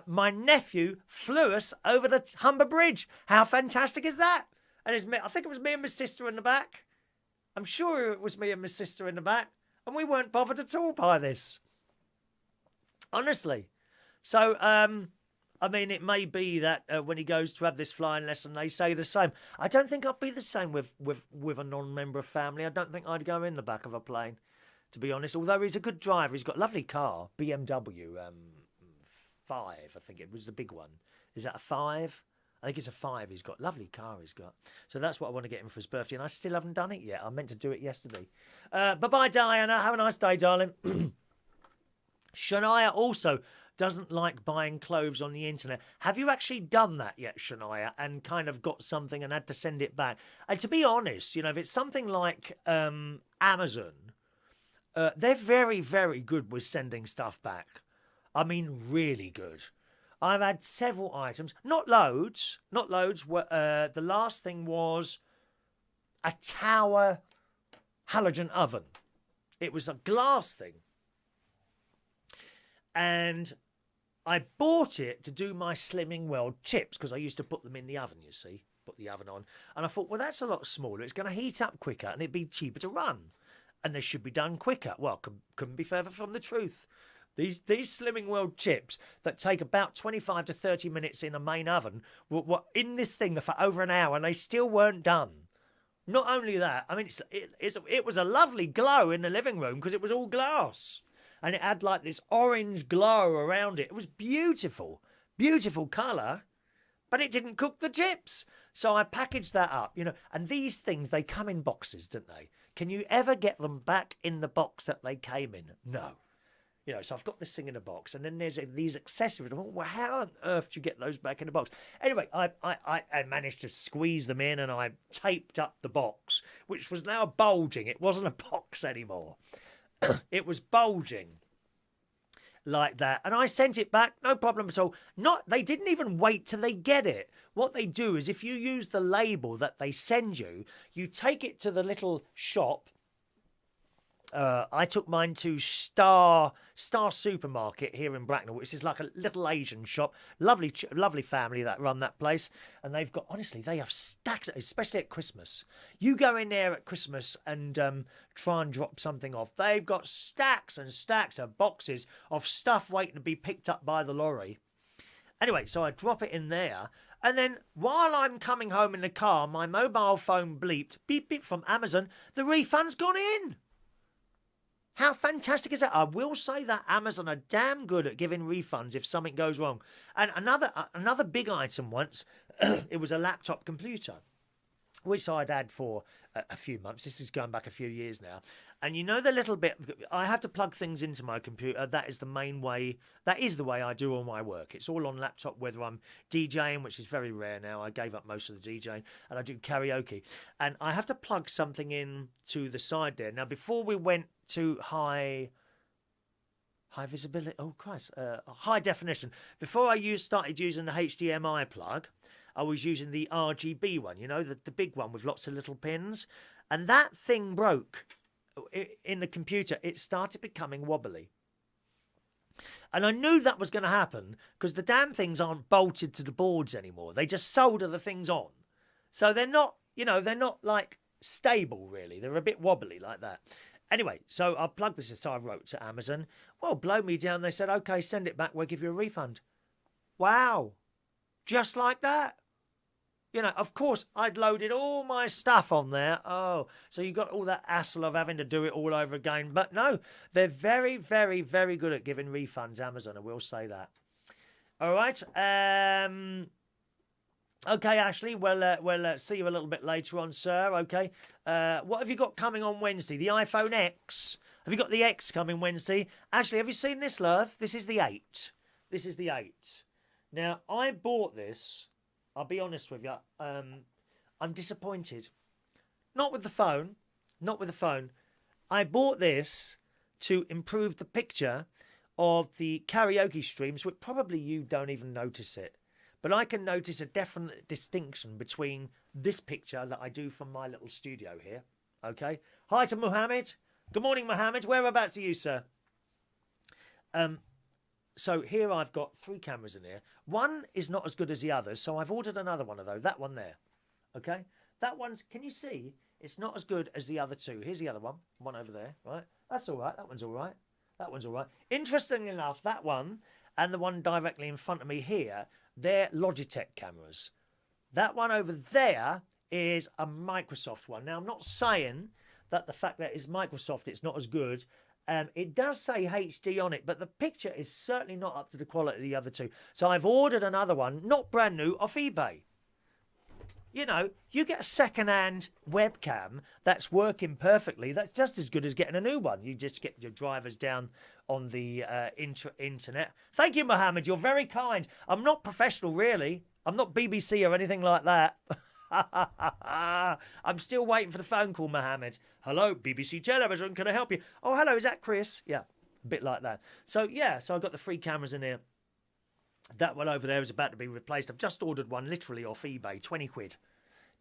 My nephew flew us over the Humber Bridge. How fantastic is that? And I think it was me and my sister in the back. I'm sure it was me and my sister in the back. And we weren't bothered at all by this. Honestly. So, I mean, it may be that when he goes to have this flying lesson, they say the same. I don't think I'd be the same with a non-member of family. I don't think I'd go in the back of a plane, to be honest. Although he's a good driver. He's got a lovely car, BMW 5, I think it was the big one. Is that a 5? I think it's a 5 he's got. Lovely car he's got. So that's what I want to get him for his birthday, and I still haven't done it yet. I meant to do it yesterday. Bye-bye, Diana. Have a nice day, darling. Shania also doesn't like buying clothes on the internet. Have you actually done that yet, Shania, and kind of got something and had to send it back? And to be honest, you know, if it's something like Amazon, they're very, very good with sending stuff back. I mean, really good. I've had several items, not loads. The last thing was a tower halogen oven. It was a glass thing. And I bought it to do my Slimming World chips because I used to put them in the oven, you see. Put the oven on. And I thought, well, that's a lot smaller. It's going to heat up quicker and it'd be cheaper to run. And they should be done quicker. Well, couldn't be further from the truth. These Slimming World chips that take about 25 to 30 minutes in a main oven were in this thing for over an hour and they still weren't done. Not only that, I mean, it was a lovely glow in the living room because it was all glass. And it had like this orange glow around it. It was beautiful. Beautiful colour. But it didn't cook the chips. So I packaged that up, you know. And these things, they come in boxes, don't they? Can you ever get them back in the box that they came in? No. You know, so I've got this thing in a box. And then there's these accessories. Well, how on earth do you get those back in the box? Anyway, I managed to squeeze them in and I taped up the box, which was now bulging. It wasn't a box anymore. It was bulging like that. And I sent it back, no problem at all. They didn't even wait till they get it. What they do is if you use the label that they send you, you take it to the little shop. I took mine to Star Supermarket here in Bracknell, which is like a little Asian shop. Lovely family that run that place. And they have stacks, especially at Christmas. You go in there at Christmas and try and drop something off. They've got stacks and stacks of boxes of stuff waiting to be picked up by the lorry. Anyway, so I drop it in there. And then while I'm coming home in the car, my mobile phone bleeped, beep, beep, from Amazon. The refund's gone in. How fantastic is that? I will say that Amazon are damn good at giving refunds if something goes wrong. And another big item once, it was a laptop computer, which I'd had for a few months. This is going back a few years now. And you know the little bit, I have to plug things into my computer. That is the main way, that is the way I do all my work. It's all on laptop, whether I'm DJing, which is very rare now. I gave up most of the DJing, and I do karaoke. And I have to plug something in to the side there. Now, before we went to high visibility, high definition. Before I started using the HDMI plug, I was using the RGB one, you know, the big one with lots of little pins. And that thing broke in the computer. It started becoming wobbly. And I knew that was going to happen because the damn things aren't bolted to the boards anymore. They just solder the things on. So they're not, they're not like stable really. They're a bit wobbly like that. Anyway, so I plugged this in. So I wrote to Amazon. Well, blow me down. They said, okay, send it back. We'll give you a refund. Wow. Just like that. Of course, I'd loaded all my stuff on there. Oh, so you got all that hassle of having to do it all over again. But no, they're very, very, very good at giving refunds, Amazon. I will say that. All right. Okay, Ashley. We'll see you a little bit later on, sir. Okay. What have you got coming on Wednesday? The iPhone X. Have you got the X coming Wednesday? Ashley, have you seen this, love? This is the 8. This is the 8. Now, I bought this. I'll be honest with you. I'm disappointed. Not with the phone. Not with the phone. I bought this to improve the picture of the karaoke streams, which probably you don't even notice it. But I can notice a definite distinction between this picture that I do from my little studio here. Okay. Hi to Mohammed. Good morning, Mohammed. Whereabouts are you, sir? So here I've got 3 cameras in here. One is not as good as the others, so I've ordered another one of those. That one there. Okay. That one's, can you see? It's not as good as the other 2. Here's the other one. One over there. Right. That's all right. That one's all right. That one's all right. Interestingly enough, that one and the one directly in front of me here, they're Logitech cameras. That one over there is a Microsoft one. Now, I'm not saying that the fact that it's Microsoft, it's not as good. It does say HD on it, but the picture is certainly not up to the quality of the other 2. So I've ordered another one, not brand new, off eBay. You know, you get a second-hand webcam that's working perfectly. That's just as good as getting a new one. You just get your drivers down on the internet. Thank you, Mohammed. You're very kind. I'm not professional, really. I'm not BBC or anything like that. I'm still waiting for the phone call, Mohammed. Hello, BBC Television. Can I help you? Oh, hello. Is that Chris? Yeah, a bit like that. So, yeah, so I've got the 3 cameras in here. That one over there is about to be replaced. I've just ordered one literally off eBay, 20 quid.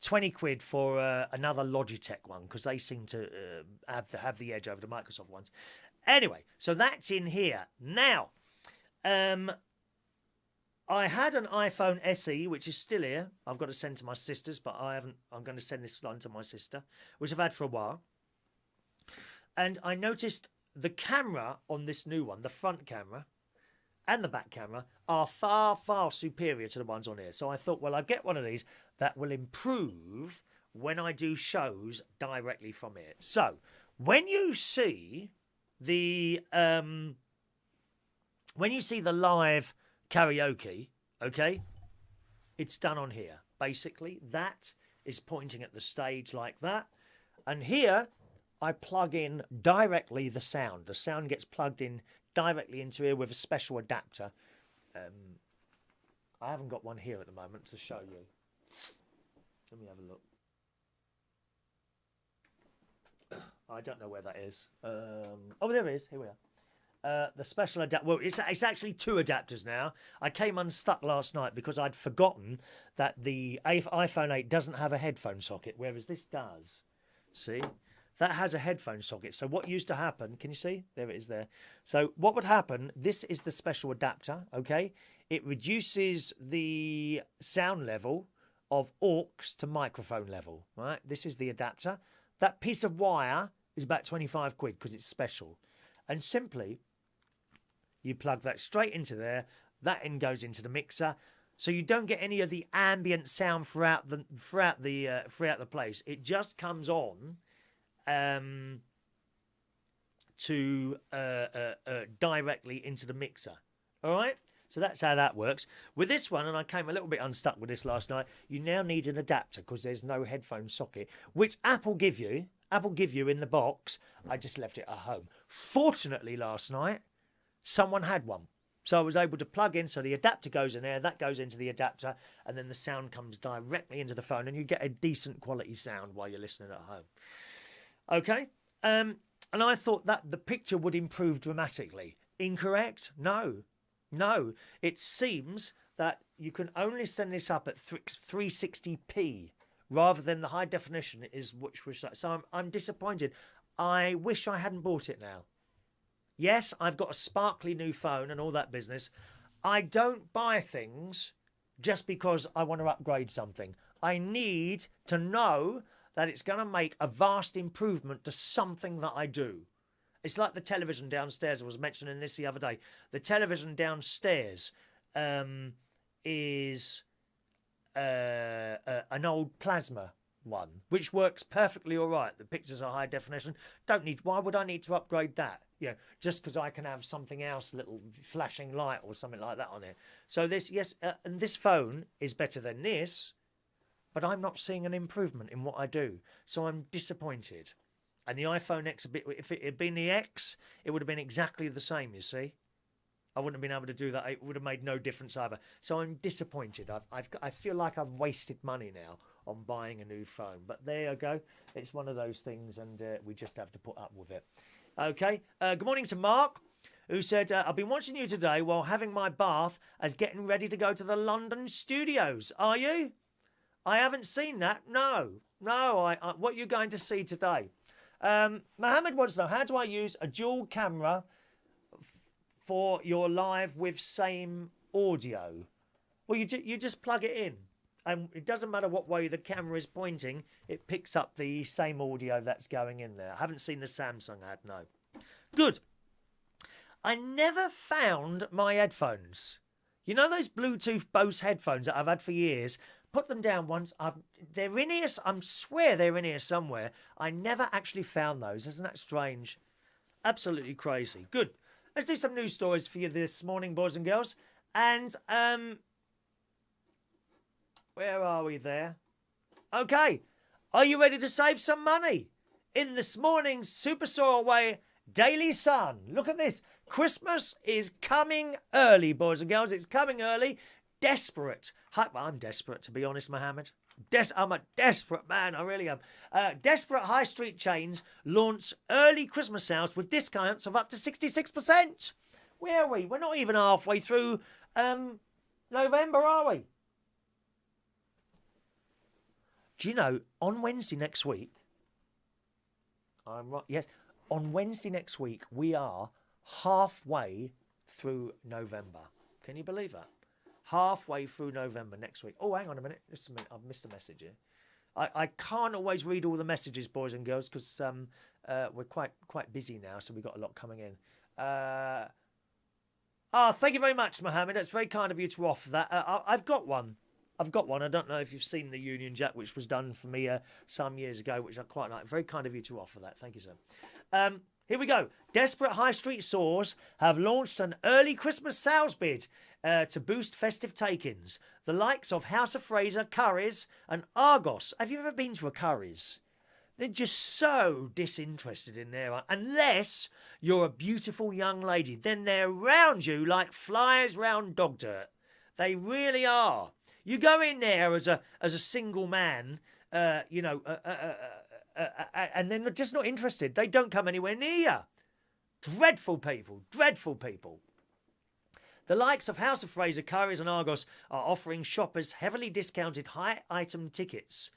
20 quid for another Logitech one because they seem to have the edge over the Microsoft ones. Anyway, so that's in here. Now, I had an iPhone SE, which is still here. I've got to send to my sisters, but I haven't. I'm going to send this one to my sister, which I've had for a while. And I noticed the camera on this new one, the front camera, and the back camera are far, far superior to the ones on here. So I thought, well, I'll get one of these that will improve when I do shows directly from here. So when you see the live karaoke, okay, it's done on here. Basically, that is pointing at the stage like that. And here, I plug in directly the sound. The sound gets plugged in directly into here with a special adapter. I haven't got one here at the moment to show you. Let me have a look. I don't know where that is. Oh, there it is. Here we are. The special adapter. Well, it's actually 2 adapters now. I came unstuck last night because I'd forgotten that the iPhone 8 doesn't have a headphone socket, whereas this does. See? That has a headphone socket. So what used to happen, can you see? There it is there. So what would happen, this is the special adapter, okay? It reduces the sound level of aux to microphone level, right? This is the adapter. That piece of wire is about 25 quid because it's special. And simply, you plug that straight into there. That in goes into the mixer. So you don't get any of the ambient sound throughout the place. It just comes on to directly into the mixer. All right? So that's how that works. With this one, and I came a little bit unstuck with this last night, you now need an adapter because there's no headphone socket, which Apple give you in the box. I just left it at home. Fortunately, last night, someone had one. So I was able to plug in, so the adapter goes in there, that goes into the adapter, and then the sound comes directly into the phone, and you get a decent quality sound while you're listening at home. Okay? And I thought that the picture would improve dramatically. Incorrect? No. No. It seems that you can only send this up at 360p rather than the high definition is which was. So I'm disappointed. I wish I hadn't bought it now. Yes, I've got a sparkly new phone and all that business. I don't buy things just because I want to upgrade something. I need to know that it's going to make a vast improvement to something that I do. It's like the television downstairs. I was mentioning this the other day. The television downstairs is an old plasma one, which works perfectly all right. The pictures are high definition. Why would I need to upgrade that? Just because I can have something else, a little flashing light or something like that on it. So this, yes, and this phone is better than this, but I'm not seeing an improvement in what I do. So I'm disappointed. And the iPhone X, if it had been the X, it would have been exactly the same, you see. I wouldn't have been able to do that. It would have made no difference either. So I'm disappointed. I feel like I've wasted money now on buying a new phone. But there you go. It's one of those things, and we just have to put up with it. Okay. Good morning to Mark, who said, I've been watching you today while having my bath as getting ready to go to the London studios. Are you? I haven't seen that. No. What are you going to see today? Mohammed wants to know, how do I use a dual camera for your live with same audio? Well, you just plug it in, and it doesn't matter what way the camera is pointing, it picks up the same audio that's going in there. I haven't seen the Samsung ad, no. Good. I never found my headphones. You know those Bluetooth Bose headphones that I've had for years? Put them down once. They're in here. I swear they're in here somewhere. I never actually found those. Isn't that strange? Absolutely crazy. Good. Let's do some news stories for you this morning, boys and girls. And where are we there? Okay. Are you ready to save some money? In this morning's Super Soarway Daily Sun. Look at this. Christmas is coming early, boys and girls. It's coming early. Desperate. Well, I'm desperate, to be honest, Mohammed. I'm a desperate man, I really am. Desperate high street chains launch early Christmas sales with discounts of up to 66%. Where are we? We're not even halfway through November, are we? Do you know, on Wednesday next week, I'm right, yes, on Wednesday next week, we are halfway through November. Can you believe that? Halfway through November next week. Oh, hang on a minute. Just a minute. I've missed a message here. I can't always read all the messages, boys and girls, because we're quite busy now, so we've got a lot coming in. Thank you very much, Mohammed. That's very kind of you to offer that. I've got one. I don't know if you've seen the Union Jack, which was done for me some years ago, which I quite like. Very kind of you to offer that. Thank you, sir. Here we go. Desperate high street stores have launched an early Christmas sales bid to boost festive take-ins. The likes of House of Fraser, Curry's and Argos. Have you ever been to a Curry's? They're just so disinterested in there. Unless you're a beautiful young lady. Then they're round you like flies round dog dirt. They really are. You go in there as a single man, and then they're just not interested. They don't come anywhere near you. Dreadful people. The likes of House of Fraser, Curry's and Argos are offering shoppers heavily discounted high-ticket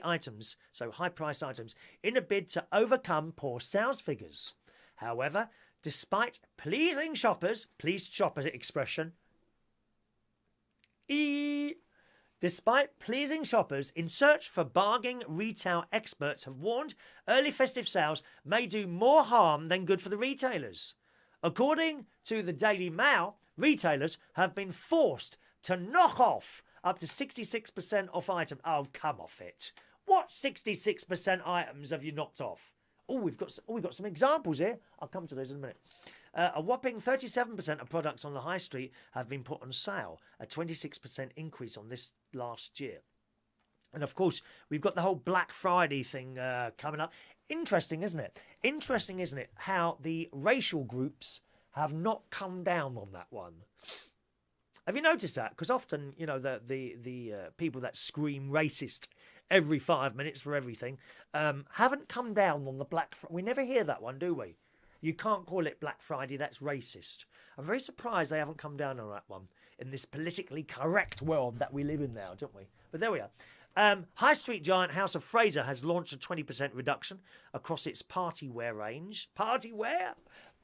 items, so high-priced items, in a bid to overcome poor sales figures. However, despite pleasing shoppers, pleased shopper expression, Despite pleasing shoppers in search for bargain, retail experts have warned early festive sales may do more harm than good for the retailers. According to the Daily Mail, retailers have been forced to knock off up to 66% off items. Oh, come off it. What 66% items have you knocked off? We've got some examples here. I'll come to those in a minute. A whopping 37% of products on the high street have been put on sale, a 26% increase on this last year. And of course, we've got the whole Black Friday thing coming up. Interesting, isn't it? Interesting, isn't it, how the racial groups have not come down on that one. Have you noticed that? Because often, you know, the people that scream racist every 5 minutes for everything haven't come down on the Black Friday. We never hear that one, do we? You can't call it Black Friday, that's racist. I'm very surprised they haven't come down on that one in this politically correct world that we live in now, don't we? But there we are. High street giant House of Fraser has launched a 20% reduction across its party wear range. Party wear?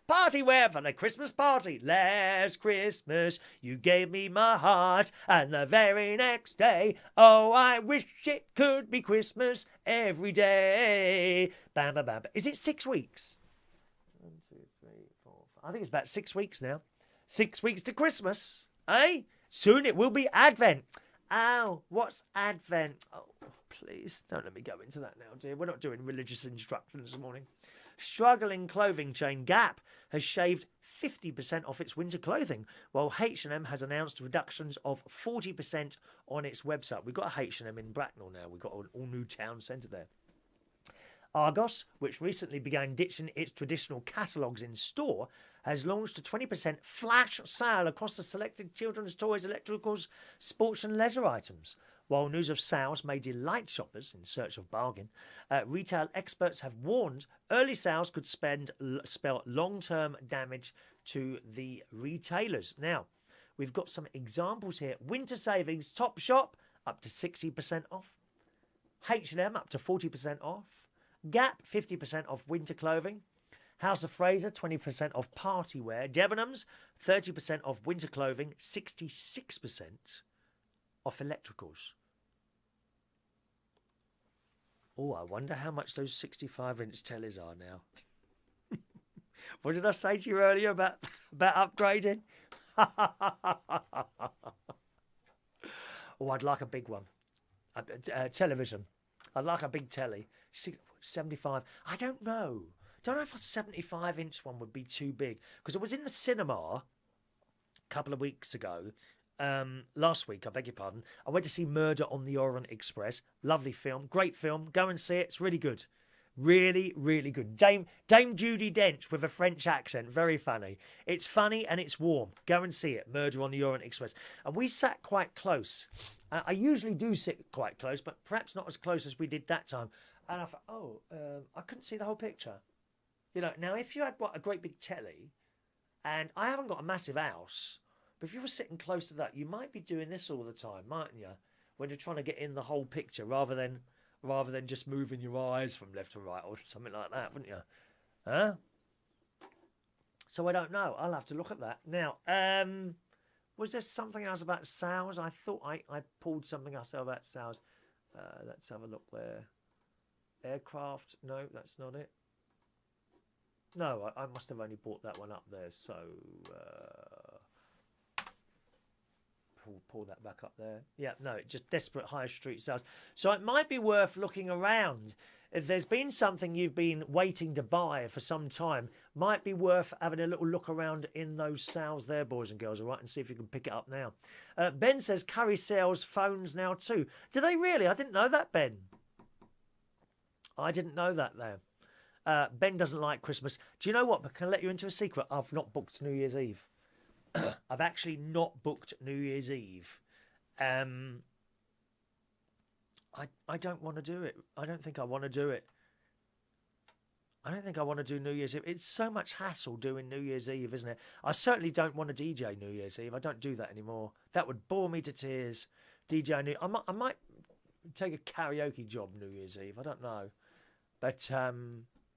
Party wear for the Christmas party. Last Christmas, you gave me my heart, and the very next day, oh, I wish it could be Christmas every day. Bam, bam, bam. Is it 6 weeks? 1, 2, 3, 4, 5. I think it's about 6 weeks now. 6 weeks to Christmas, eh? Soon it will be Advent. Oh, what's Advent? Oh, please, don't let me go into that now, dear. We're not doing religious instruction this morning. Struggling clothing chain Gap has shaved 50% off its winter clothing, while H&M has announced reductions of 40% on its website. We've got a H&M in Bracknell now. We've got an all-new town centre there. Argos, which recently began ditching its traditional catalogues in store, has launched a 20% flash sale across the selected children's toys, electricals, sports and leisure items. While news of sales may delight shoppers in search of bargain, retail experts have warned early sales could spell long-term damage to the retailers. Now, we've got some examples here. Winter savings, Topshop, up to 60% off. H&M, up to 40% off. Gap, 50% off winter clothing. House of Fraser, 20% off party wear. Debenhams, 30% off winter clothing, 66% off electricals. Oh, I wonder how much those 65-inch tellies are now. What did I say to you earlier about upgrading? Oh, I'd like a big one. Television. I'd like a big telly. 75. I don't know. Don't know if a 75-inch one would be too big. Because it was in the cinema a couple of weeks ago. Last week, I beg your pardon. I went to see Murder on the Orient Express. Lovely film. Great film. Go and see it. It's really good. Really, really good. Dame Judi Dench with a French accent. Very funny. It's funny and it's warm. Go and see it. Murder on the Orient Express. And we sat quite close. I usually do sit quite close, but perhaps not as close as we did that time. And I thought, I couldn't see the whole picture. You know, now if you had a great big telly, and I haven't got a massive house, but if you were sitting close to that, you might be doing this all the time, mightn't you? When you're trying to get in the whole picture, rather than just moving your eyes from left to right or something like that, wouldn't you? Huh? So I don't know. I'll have to look at that. Now, was there something else about sales? I thought I pulled something else about sales. Let's have a look there. Aircraft. No, that's not it. No, I must have only bought that one up there. So pull that back up there. Yeah, no, just desperate high street sales. So it might be worth looking around. If there's been something you've been waiting to buy for some time, might be worth having a little look around in those sales there, boys and girls, all right, and see if you can pick it up now. Ben says Curry sells phones now too. Do they really? I didn't know that, Ben. I didn't know that there. Ben doesn't like Christmas. Do you know what? But can I let you into a secret? I've not booked New Year's Eve. I've actually not booked New Year's Eve. I don't want to do it. I don't think I want to do it. I don't think I want to do New Year's Eve. It's so much hassle doing New Year's Eve, isn't it? I certainly don't want to DJ New Year's Eve. I don't do that anymore. That would bore me to tears. DJ New. I might take a karaoke job New Year's Eve. I don't know, but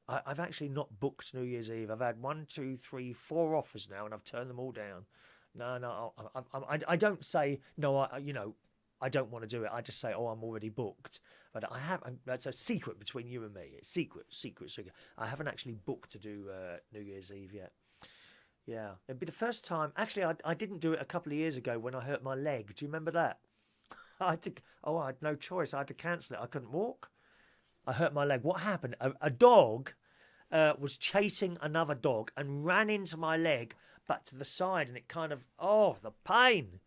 I've actually not booked New Year's Eve. I've had 1, 2, 3, 4 offers now, and I've turned them all down. No, I don't say no. I don't want to do it. I just say, I'm already booked. But I haven't. That's a secret between you and me. It's secret. I haven't actually booked to do New Year's Eve yet. Yeah, it'd be the first time. Actually, I didn't do it a couple of years ago when I hurt my leg. Do you remember that? I had no choice. I had to cancel it. I couldn't walk. I hurt my leg. What happened? A dog was chasing another dog and ran into my leg, but to the side, and it kind of, the pain.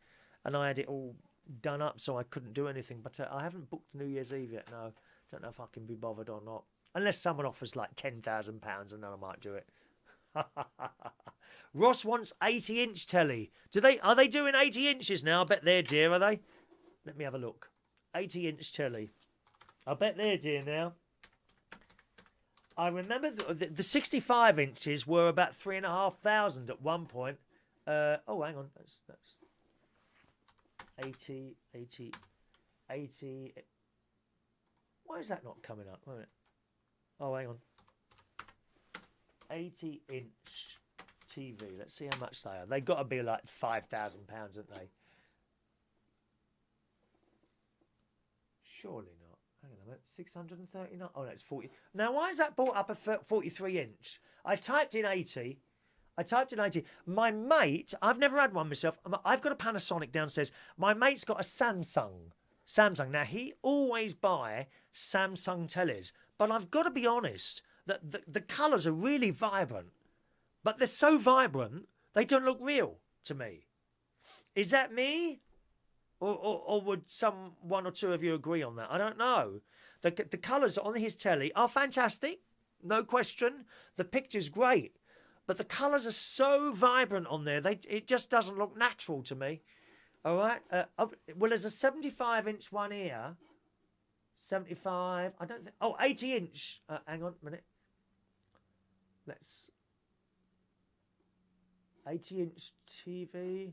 And I had it all done up, so I couldn't do anything. But I haven't booked New Year's Eve yet. No, don't know if I can be bothered or not. Unless someone offers like £10,000, and then I might do it. Ross wants 80-inch telly. Are they doing 80 inches now? I bet they're dear, are they? Let me have a look. 80-inch telly. I bet they're dear now. I remember the 65 inches were about 3,500 at one point. Hang on. That's 80. Why is that not coming up? Wait a minute. Oh, hang on. 80-inch TV. Let's see how much they are. They've got to be like £5,000, haven't they? Surely not. Hang on a minute. 639. Oh, no, it's 40. Now, why is that brought up a 43-inch? I typed in 80. My mate, I've never had one myself. I've got a Panasonic downstairs. My mate's got a Samsung. Samsung. Now, he always buy Samsung tellies, but I've got to be honest that the colours are really vibrant, but they're so vibrant, they don't look real to me. Is that me? Or would one or two of you agree on that? I don't know. The colours on his telly are fantastic, no question. The picture's great, but the colours are so vibrant on there, it just doesn't look natural to me. All right. Well, there's a 75-inch one here. 75. I don't think. Oh, 80-inch. Hang on a minute. Let's. 80-inch TV.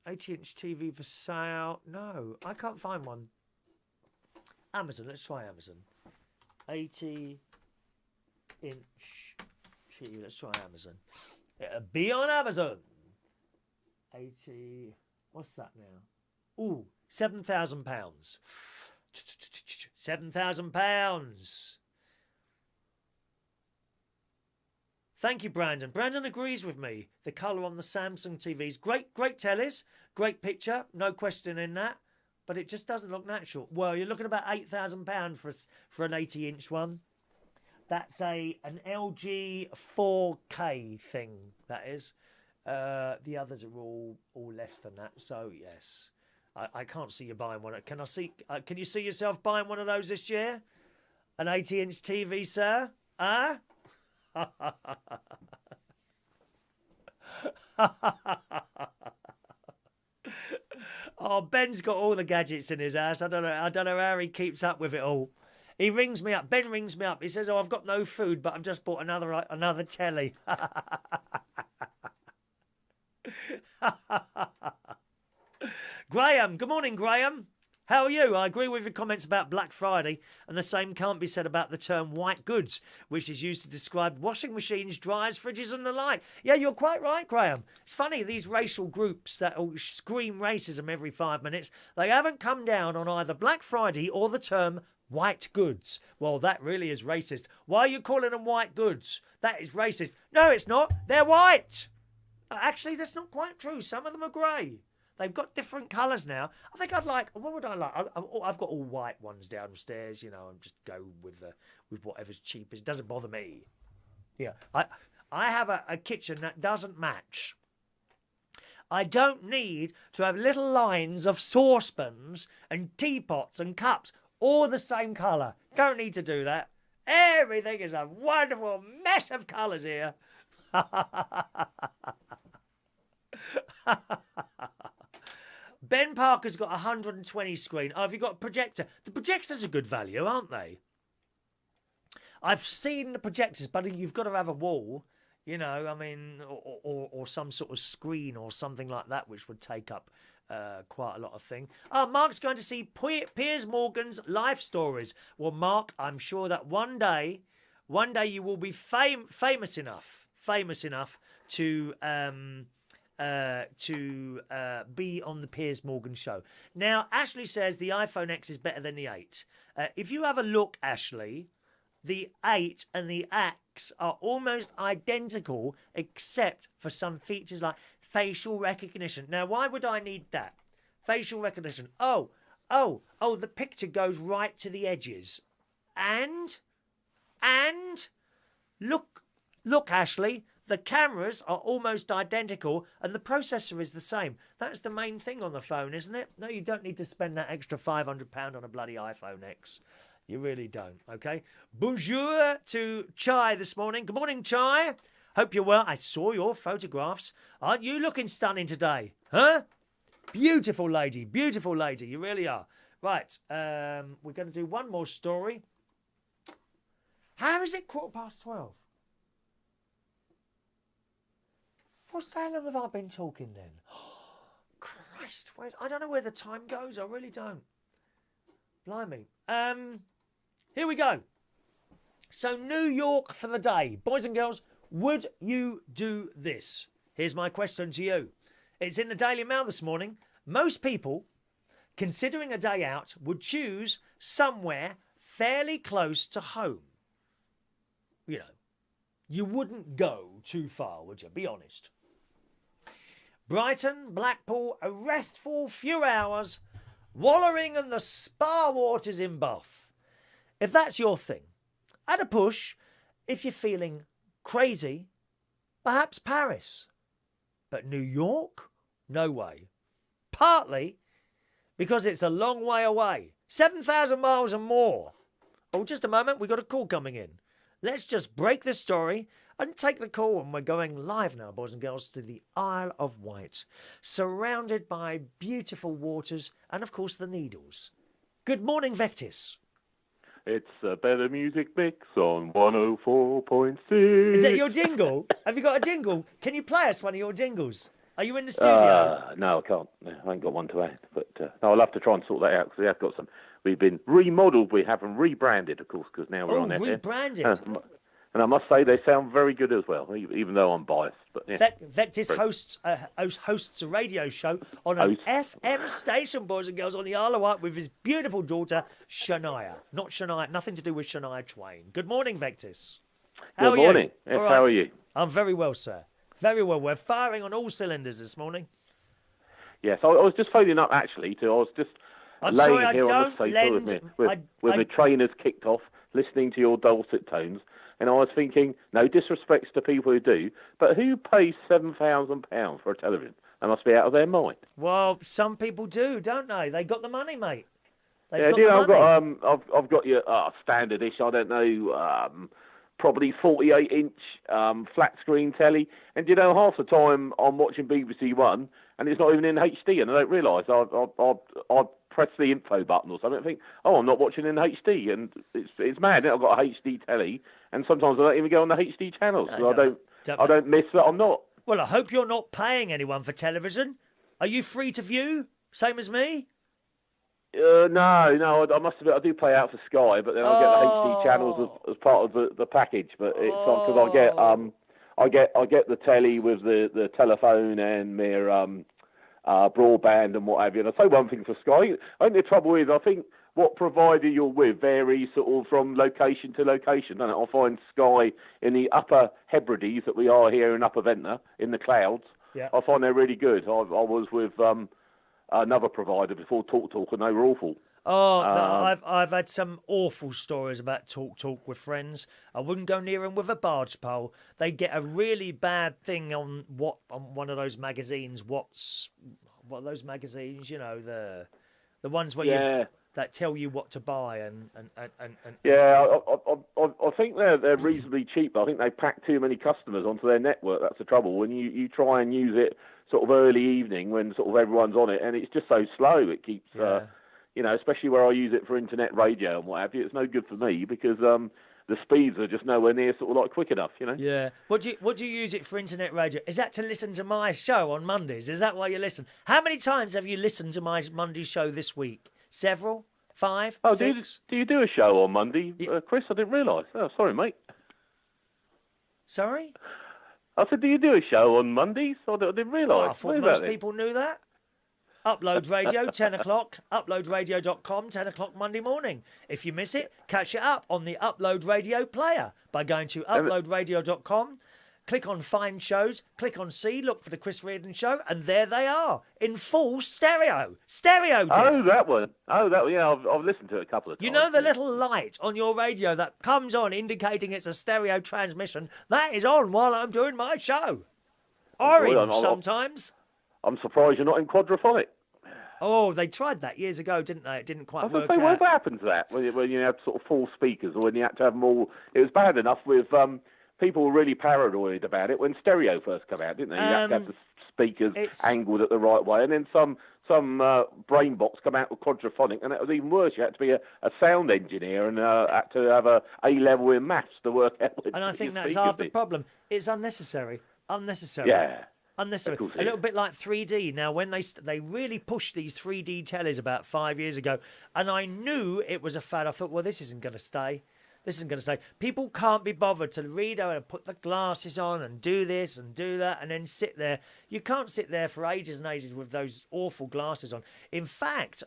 80-inch TV for sale. No, I can't find one. Amazon. Let's try Amazon. 80-inch TV. Let's try Amazon. It'll be on Amazon. 80. What's that now? Ooh, £7,000. £7,000. Thank you, Brandon. Brandon agrees with me. The colour on the Samsung TVs, great tellies, great picture, no question in that. But it just doesn't look natural. Well, you're looking about £8,000 for an 80-inch one. That's an LG 4K thing, that is. The others are all less than that. So, yes. I can't see you buying one. Can you see yourself buying one of those this year? An 80-inch TV, sir? Huh? Oh, Ben's got all the gadgets in his house. I don't know how he keeps up with it all. He rings me up. Ben rings me up. He says, "Oh, I've got no food, but I've just bought another telly." Graham, good morning, Graham. How are you? I agree with your comments about Black Friday, and the same can't be said about the term white goods, which is used to describe washing machines, dryers, fridges and the like. Yeah, you're quite right, Graham. It's funny, these racial groups that scream racism every 5 minutes, they haven't come down on either Black Friday or the term white goods. Well, that really is racist. Why are you calling them white goods? That is racist. No, it's not. They're white. Actually, that's not quite true. Some of them are grey. They've got different colours now. I think I'd like. What would I like? I've got all white ones downstairs. You know, and just go with whatever's cheapest. It doesn't bother me. Yeah, I have a kitchen that doesn't match. I don't need to have little lines of saucepans and teapots and cups all the same colour. Don't need to do that. Everything is a wonderful mess of colours here. Ben Parker's got a 120 screen. Oh, have you got a projector? The projectors are good value, aren't they? I've seen the projectors, but you've got to have a wall, you know, I mean, or some sort of screen or something like that, which would take up quite a lot of thing. Oh, Mark's going to see Piers Morgan's life stories. Well, Mark, I'm sure that one day you will be famous enough to be on the Piers Morgan show. Now, Ashley says the iPhone X is better than the 8. If you have a look, Ashley, the 8 and the X are almost identical, except for some features like facial recognition. Now, why would I need that? Facial recognition. Oh, the picture goes right to the edges. And look, Ashley, the cameras are almost identical and the processor is the same. That's the main thing on the phone, isn't it? No, you don't need to spend that extra £500 on a bloody iPhone X. You really don't, okay? Bonjour to Chai this morning. Good morning, Chai. Hope you're well. I saw your photographs. Aren't you looking stunning today? Huh? Beautiful lady. Beautiful lady. You really are. Right. We're going to do one more story. How is it 12:15? How long have I been talking then? Christ, I don't know where the time goes. I really don't. Blimey. Here we go. So, New York for the day. Boys and girls, would you do this? Here's my question to you. It's in the Daily Mail this morning. Most people, considering a day out, would choose somewhere fairly close to home. You know, you wouldn't go too far, would you? Be honest. Brighton, Blackpool, a restful few hours, wallowing in the spa waters in Bath. If that's your thing, add a push. If you're feeling crazy, perhaps Paris. But New York? No way. Partly because it's a long way away. 7,000 miles and more. Oh, just a moment, we've got a call coming in. Let's just break this story and take the call, and we're going live now, boys and girls, to the Isle of Wight, surrounded by beautiful waters and, of course, the Needles. Good morning, Vectis. It's a better music mix on 104.6. Is that your jingle? Have you got a jingle? Can you play us one of your jingles? Are you in the studio? No, I can't. I ain't got one to add. But no, I'll have to try and sort that out because we have got some. We've been remodeled, we have, and rebranded, of course, because now we're on FM. Rebranded. And I must say they sound very good as well, even though I'm biased. But yeah. Vectis hosts a radio show on an FM station, boys and girls, on the Isle of Wight with his beautiful daughter, Shania. Not Shania, nothing to do with Shania Twain. Good morning, Vectis. Good morning. Yes, right. How are you? I'm very well, sir. Very well. We're firing on all cylinders this morning. Yes, I was just phoning up, actually. I'm sorry, laying here on the sofa with the trainers kicked off, listening to your dulcet tones. And I was thinking, no disrespects to people who do, but who pays £7,000 for a television? They must be out of their mind. Well, some people do, don't they? They got the money, mate. I've got your standard-ish, I don't know, probably 48-inch flat screen telly. And half the time I'm watching BBC One, and it's not even in HD, and I don't realise. I'd press the info button or something and think, I'm not watching in HD, and it's mad. I've got a HD telly, and sometimes I don't even go on the HD channels, so I don't miss that I'm not. Well, I hope you're not paying anyone for television. Are you free to view, same as me? No, I must admit I do pay out for Sky, but then I get the HD channels as part of the package. But it's because I get the telly with the telephone and their broadband and what have you. And I say one thing for Sky. I think the trouble is, I think what provider you're with varies sort of from location to location. And I find Sky in the Upper Hebrides that we are here in Upper Ventnor in the clouds. Yeah. I find they're really good. I was with another provider before TalkTalk, and they were awful. I've had some awful stories about TalkTalk with friends. I wouldn't go near them with a barge pole. They get a really bad thing on one of those magazines. What are those magazines? The ones where that tell you what to buy and yeah. I think they're reasonably cheap. I think they pack too many customers onto their network. That's the trouble. When you try and use it sort of early evening when sort of everyone's on it, and it's just so slow. It keeps. Especially where I use it for internet radio and what have you, it's no good for me because the speeds are just nowhere near sort of like quick enough, Yeah. What do you use it for internet radio? Is that to listen to my show on Mondays? Is that why you listen? How many times have you listened to my Monday show this week? Several? 5? 6? Do you do a show on Monday, Chris? I didn't realise. Oh, sorry, mate. Sorry? I said, do you do a show on Mondays? I didn't realise. I thought most people knew that. Upload Radio, 10 o'clock, uploadradio.com, 10 o'clock Monday morning. If you miss it, catch it up on the Upload Radio player by going to uploadradio.com, click on Find Shows, click on See, look for the Chris Reardon Show, and there they are, in full stereo. Stereo, dear. Oh, that one. Yeah, I've listened to it a couple of times. You know the little light on your radio that comes on indicating it's a stereo transmission? That is on while I'm doing my show. Orange sometimes. I'm surprised you're not in quadraphonic. Oh, they tried that years ago, didn't they? It didn't quite work out. What happened to that when you had sort of 4 speakers, or when you had to have them all? It was bad enough with people were really paranoid about it when stereo first came out, didn't they? You had to have the speakers angled at the right way, and then some brain box come out with quadraphonic, and that was even worse. You had to be a sound engineer and had to have a level in maths to work out. And I think that's half the problem. It's unnecessary. Yeah. Unnecessary. A little bit like 3D. Now, when they really pushed these 3D tellies about 5 years ago, and I knew it was a fad. I thought, well, this isn't going to stay. People can't be bothered to read and put the glasses on and do this and do that and then sit there. You can't sit there for ages and ages with those awful glasses on. In fact,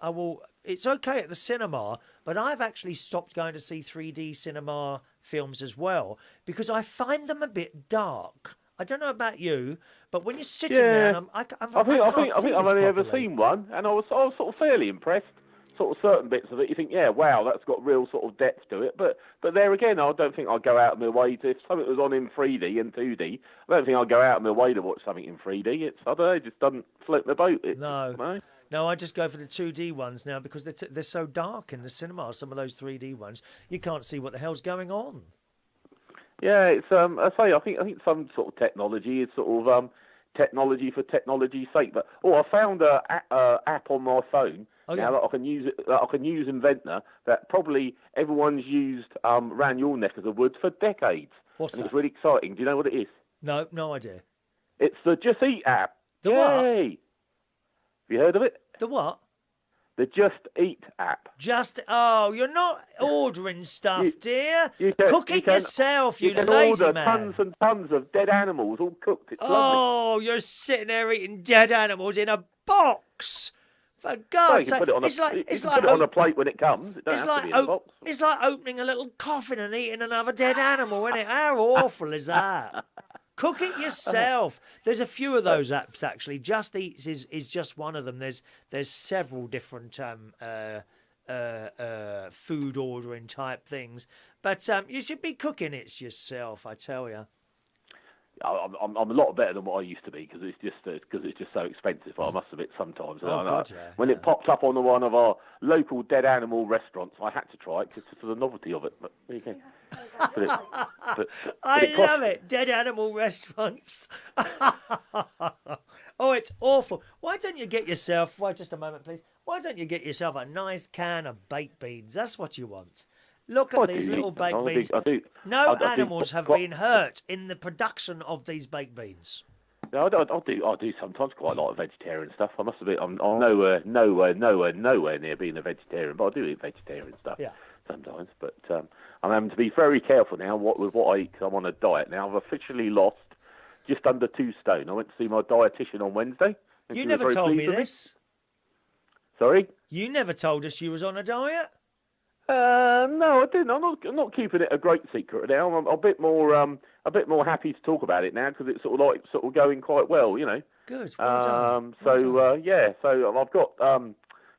it's okay at the cinema, but I've actually stopped going to see 3D cinema films as well because I find them a bit dark. I don't know about you, but when you're sitting there, and I think I've only ever seen one, and I was sort of fairly impressed. Sort of certain bits of it, you think, yeah, wow, that's got real sort of depth to it. But there again, I don't think I'd go out of my way to, if something was on in 3D and 2D, I don't think I'd go out of my way to watch something in 3D. It's, I don't know, it just doesn't float my boat. No, I just go for the 2D ones now because they're so dark in the cinema. Some of those 3D ones, you can't see what the hell's going on. Yeah, it's I think some sort of technology is sort of technology for technology's sake. But I found a app on my phone now that I can use it. That I can use Inventor that probably everyone's used around your neck of the woods for decades. What's that? It's really exciting. Do you know what it is? No idea. It's the Just Eat app. The Yay! what? Have you heard of it? The what? The Just Eat app. You're not ordering stuff, dear. Cook it yourself, you can lazy order man. tons and tons of dead animals, all cooked. It's lovely. You're sitting there eating dead animals in a box. For God's sake, it's like put it on a plate when it comes. It don't have to be in a box. It's like opening a little coffin and eating another dead animal, isn't it? How awful is that? Cook it yourself. There's a few of those apps actually. Just Eats is just one of them. There's several different food ordering type things, but you should be cooking it yourself. I tell you. I'm a lot better than what I used to be because it's just so expensive. I must admit sometimes. When it popped up on one of our local dead animal restaurants, I had to try it just for the novelty of it. But there you go. I love it. Dead animal restaurants. It's awful. Why don't you get yourself? Wait just a moment, please. Why don't you get yourself a nice can of baked beans? That's what you want. Look at these little baked beans. No animals have been hurt in the production of these baked beans. No, I do sometimes quite like vegetarian stuff. I must admit, I'm nowhere near being a vegetarian, but I do eat vegetarian stuff sometimes. But I'm having to be very careful now with what I eat because I'm on a diet now. I've officially lost just under 2 stone. I went to see my dietitian on Wednesday. You never told me this. Sorry? You never told us you was on a diet. No, I didn't. I'm not keeping it a great secret now. I'm a bit more happy to talk about it now because it's sort of going quite well, you know. Good. Well done. So I've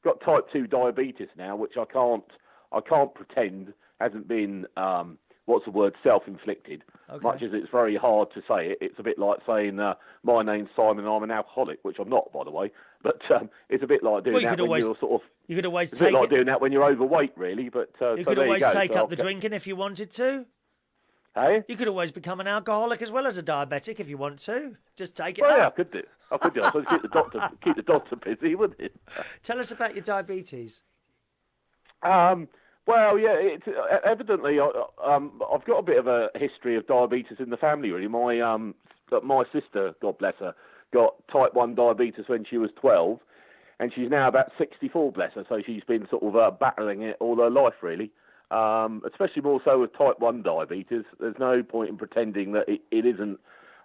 got type 2 diabetes now, which I can't pretend hasn't been self-inflicted. Okay. Much as it's very hard to say it. It's a bit like saying my name's Simon, I'm an alcoholic, which I'm not, by the way. But it's a bit like doing that when you're sort of. You could always it's a bit like doing that when you're overweight, really. But you could always take up the drinking if you wanted to. Hey? You could always become an alcoholic as well as a diabetic if you want to. Just take it up. Yeah, I could do. I suppose keep the doctor busy, wouldn't it? Tell us about your diabetes. Well, yeah, it's evidently I've got a bit of a history of diabetes in the family. Really, my sister, God bless her, got type 1 diabetes when she was 12, and she's now about 64, bless her. So she's been sort of battling it all her life, really. Especially more so with type 1 diabetes. There's no point in pretending that it isn't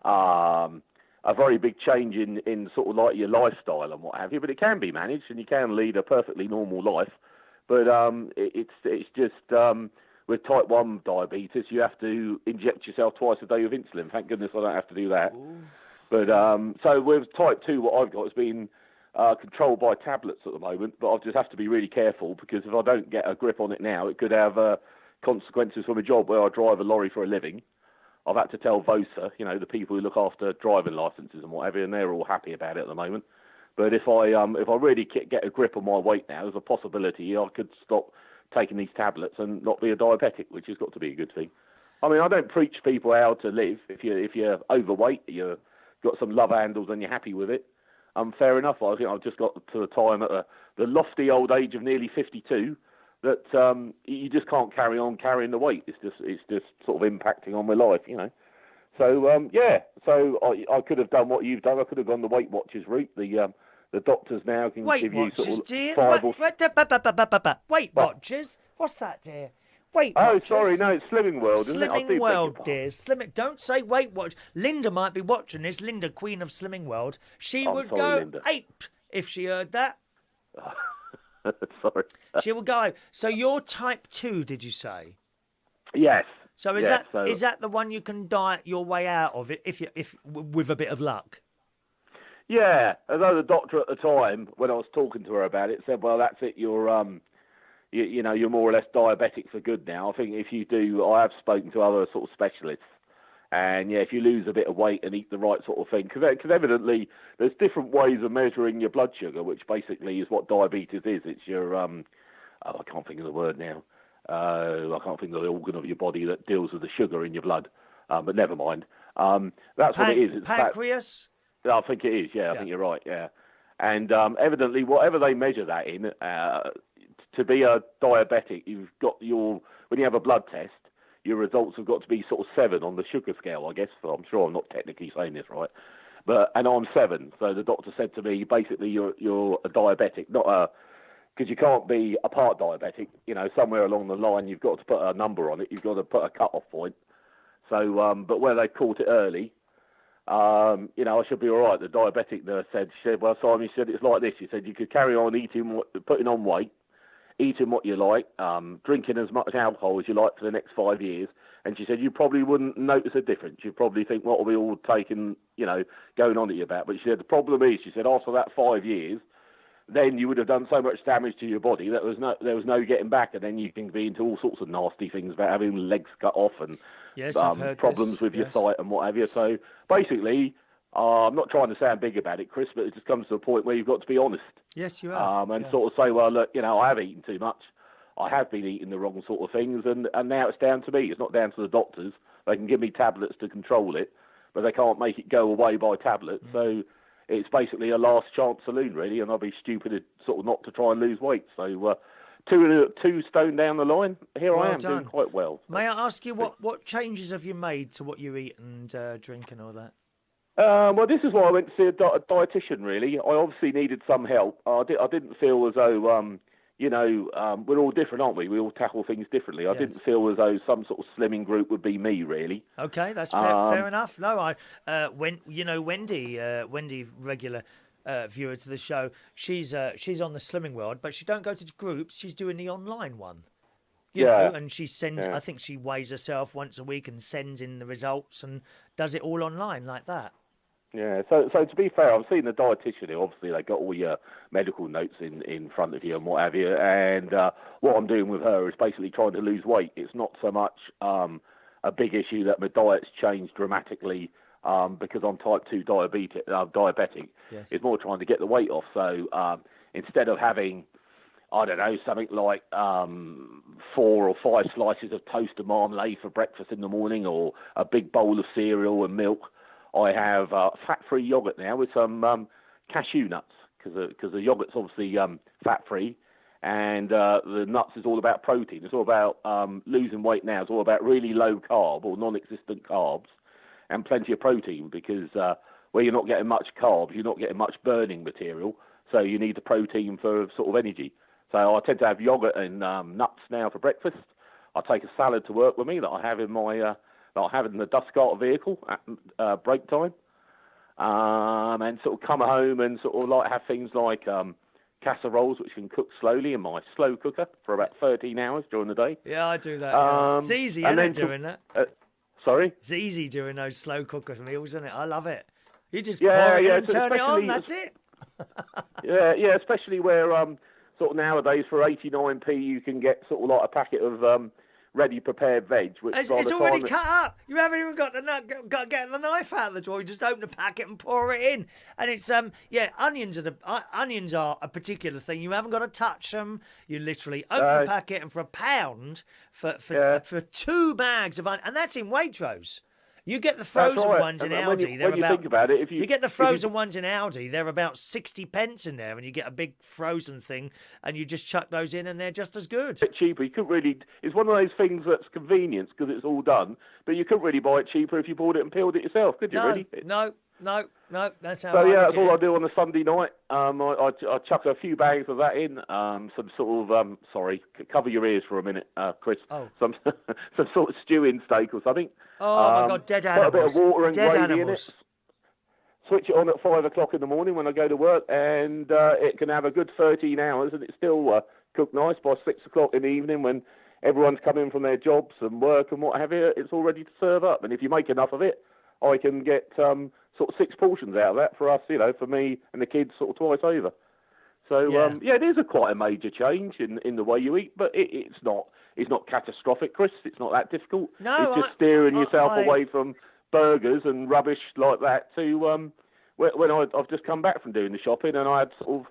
a very big change in sort of like your lifestyle and what have you, but it can be managed and you can lead a perfectly normal life. But it's just with type 1 diabetes, you have to inject yourself twice a day with insulin. Thank goodness I don't have to do that. Ooh. But so with type 2, what I've got is being controlled by tablets at the moment. But I just have to be really careful because if I don't get a grip on it now, it could have consequences for my job where I drive a lorry for a living. I've had to tell VOSA, you know, the people who look after driving licences and whatever, and they're all happy about it at the moment. But if I really get a grip on my weight now, there's a possibility I could stop taking these tablets and not be a diabetic, which has got to be a good thing. I mean, I don't preach people how to live. If you're overweight, you've got some love handles and you're happy with it, fair enough. I think I've just got to the time at the lofty old age of nearly 52 that you just can't carry on carrying the weight. It's just sort of impacting on my life, you know. So so I could have done what you've done. I could have gone the Weight Watchers route. The doctors now can give you sort of dear. viable... Weight Watchers? What's that, dear? Weight Watchers? Oh, sorry, no, it's Slimming World, isn't it? Slimming World, dear. Don't say Weight Watch. Linda might be watching this. Linda, Queen of Slimming World. She would go Linda. ape if she heard that. Sorry. She would go. So you're type 2, did you say? Yes. So is that the one you can diet your way out of it if with a bit of luck? Yeah, although the doctor at the time, when I was talking to her about it, said, well, that's it, you're you're more or less diabetic for good now. I think if you do, I have spoken to other sort of specialists, and if you lose a bit of weight and eat the right sort of thing, because evidently there's different ways of measuring your blood sugar, which basically is what diabetes is. It's your, I can't think of the word now. I can't think of the organ of your body that deals with the sugar in your blood, but never mind. That's what it is. It's pancreas? I think it is, yeah. I think you're right, yeah. And evidently, whatever they measure that in, to be a diabetic, you've got when you have a blood test, your results have got to be sort of 7 on the sugar scale, I guess. So I'm sure I'm not technically saying this right. And I'm 7, so the doctor said to me, basically, you're a diabetic, because you can't be a part diabetic. Somewhere along the line, you've got to put a number on it. You've got to put a cut-off point. So, but where they caught it early, I should be all right. The diabetic nurse said, well, Simon, she said, it's like this. She said, you could carry on putting on weight, eating what you like, drinking as much alcohol as you like for the next 5 years. And she said, you probably wouldn't notice a difference. You'd probably think, what are we all taking, going on at you about? But she said, the problem is, she said, after that 5 years, then you would have done so much damage to your body that there was no getting back, and then you can be into all sorts of nasty things about having legs cut off and I've heard problems with your sight and what have you. So basically, I'm not trying to sound big about it, Chris, but it just comes to a point where you've got to be honest. Yes, you have. And sort of say, well, look, I have eaten too much. I have been eating the wrong sort of things, and now it's down to me. It's not down to the doctors. They can give me tablets to control it, but they can't make it go away by tablets. So it's basically a last chance saloon, really, and I'll be stupid sort of not to try and lose weight. So 2 stone down the line, here I am doing quite well. May I ask you what changes have you made to what you eat and drink and all that? Well, this is why I went to see a dietitian, really. I obviously needed some help. I didn't feel as though, we're all different, aren't we? We all tackle things differently. I didn't feel as though some sort of slimming group would be me, really. Okay, that's fair enough. No, Wendy, regular viewer to the show, she's on the Slimming World, but she don't go to groups. She's doing the online one. You know, and she sends. I think she weighs herself once a week and sends in the results and does it all online like that. Yeah, so to be fair, I've seen the dietitian. Obviously, they got all your medical notes in front of you and what have you. And what I'm doing with her is basically trying to lose weight. It's not so much a big issue that my diet's changed dramatically because I'm type 2 diabetic. Yes. It's more trying to get the weight off. So instead of having, I don't know, something like 4 or 5 slices of toast and marmalade for breakfast in the morning, or a big bowl of cereal and milk, I have fat-free yogurt now with some cashew nuts, because the yogurt's obviously fat-free, and the nuts is all about protein. It's all about losing weight now. It's all about really low carb or non-existent carbs and plenty of protein, because where you're not getting much carbs, you're not getting much burning material, so you need the protein for sort of energy. So I tend to have yogurt and nuts now for breakfast. I take a salad to work with me that I have in my in the dust cart vehicle at break time, and sort of come home and sort of like have things like casseroles, which can cook slowly in my slow cooker for about 13 hours during the day. Yeah, I do that. It's easy, isn't it, doing that? Sorry? It's easy doing those slow cooker meals, isn't it? I love it. You just pour it in and turn it on, that's it. yeah, especially where sort of nowadays for 89p you can get sort of like a packet of ready prepared veg, which it's already cut up. You haven't even got to get the knife out of the drawer. You just open the packet and pour it in, and it's onions are a particular thing. You haven't got to touch them. You literally open the packet, and for £1 for 2 bags of onions, and that's in Waitrose. You get the frozen ones in Aldi. You get the frozen ones in Aldi, they're about 60 pence in there, and you get a big frozen thing, and you just chuck those in, and they're just as good. Bit cheaper. You couldn't really. It's one of those things that's convenience because it's all done, but you couldn't really buy it cheaper if you bought it and peeled it yourself, could you? Really? No. That's how. So that's all I do on a Sunday night. I chuck a few bags of that in. Some sort of cover your ears for a minute, Chris. Some sort of stewing steak or something. Oh my God, dead animals. Put a bit of water and dead gravy animals. in it. Switch it on at 5 o'clock in the morning when I go to work, and it can have a good 13 hours, and it's still cooked nice by 6 o'clock in the evening when everyone's come in from their jobs and work and what have you, it's all ready to serve up. And if you make enough of it, I can get sort of 6 portions out of that for us, for me and the kids sort of twice over. So, it is quite a major change in the way you eat, but it's not catastrophic, Chris. It's not that difficult. No, it's just steering yourself away from burgers and rubbish like that to when I've just come back from doing the shopping and I had sort of,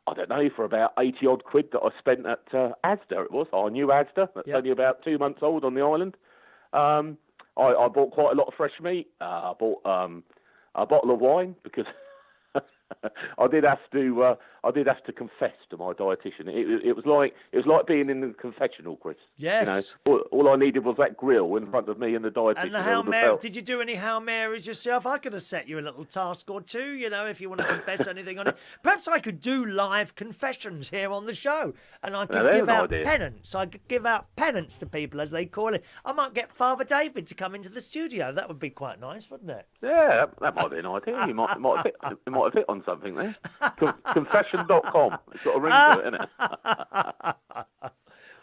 I don't know, for about 80 odd quid that I spent at Asda. It was our new Asda. That's only about 2 months old on the island. I bought quite a lot of fresh meat. I bought a bottle of wine because I did have to confess to my dietitian. It was like being in the confessional, Chris. Yes. All I needed was that grill in front of me and the dietitian. And the Hail Mary. Did you do any Hail Marys yourself? I could have set you a little task or two, if you want to confess anything on it. Perhaps I could do live confessions here on the show, and I could give out penance. I could give out penance to people, as they call it. I might get Father David to come into the studio. That would be quite nice, wouldn't it? Yeah, that might be an idea. You might have hit on something there. Confession.com. It's got a ring to it, isn't it?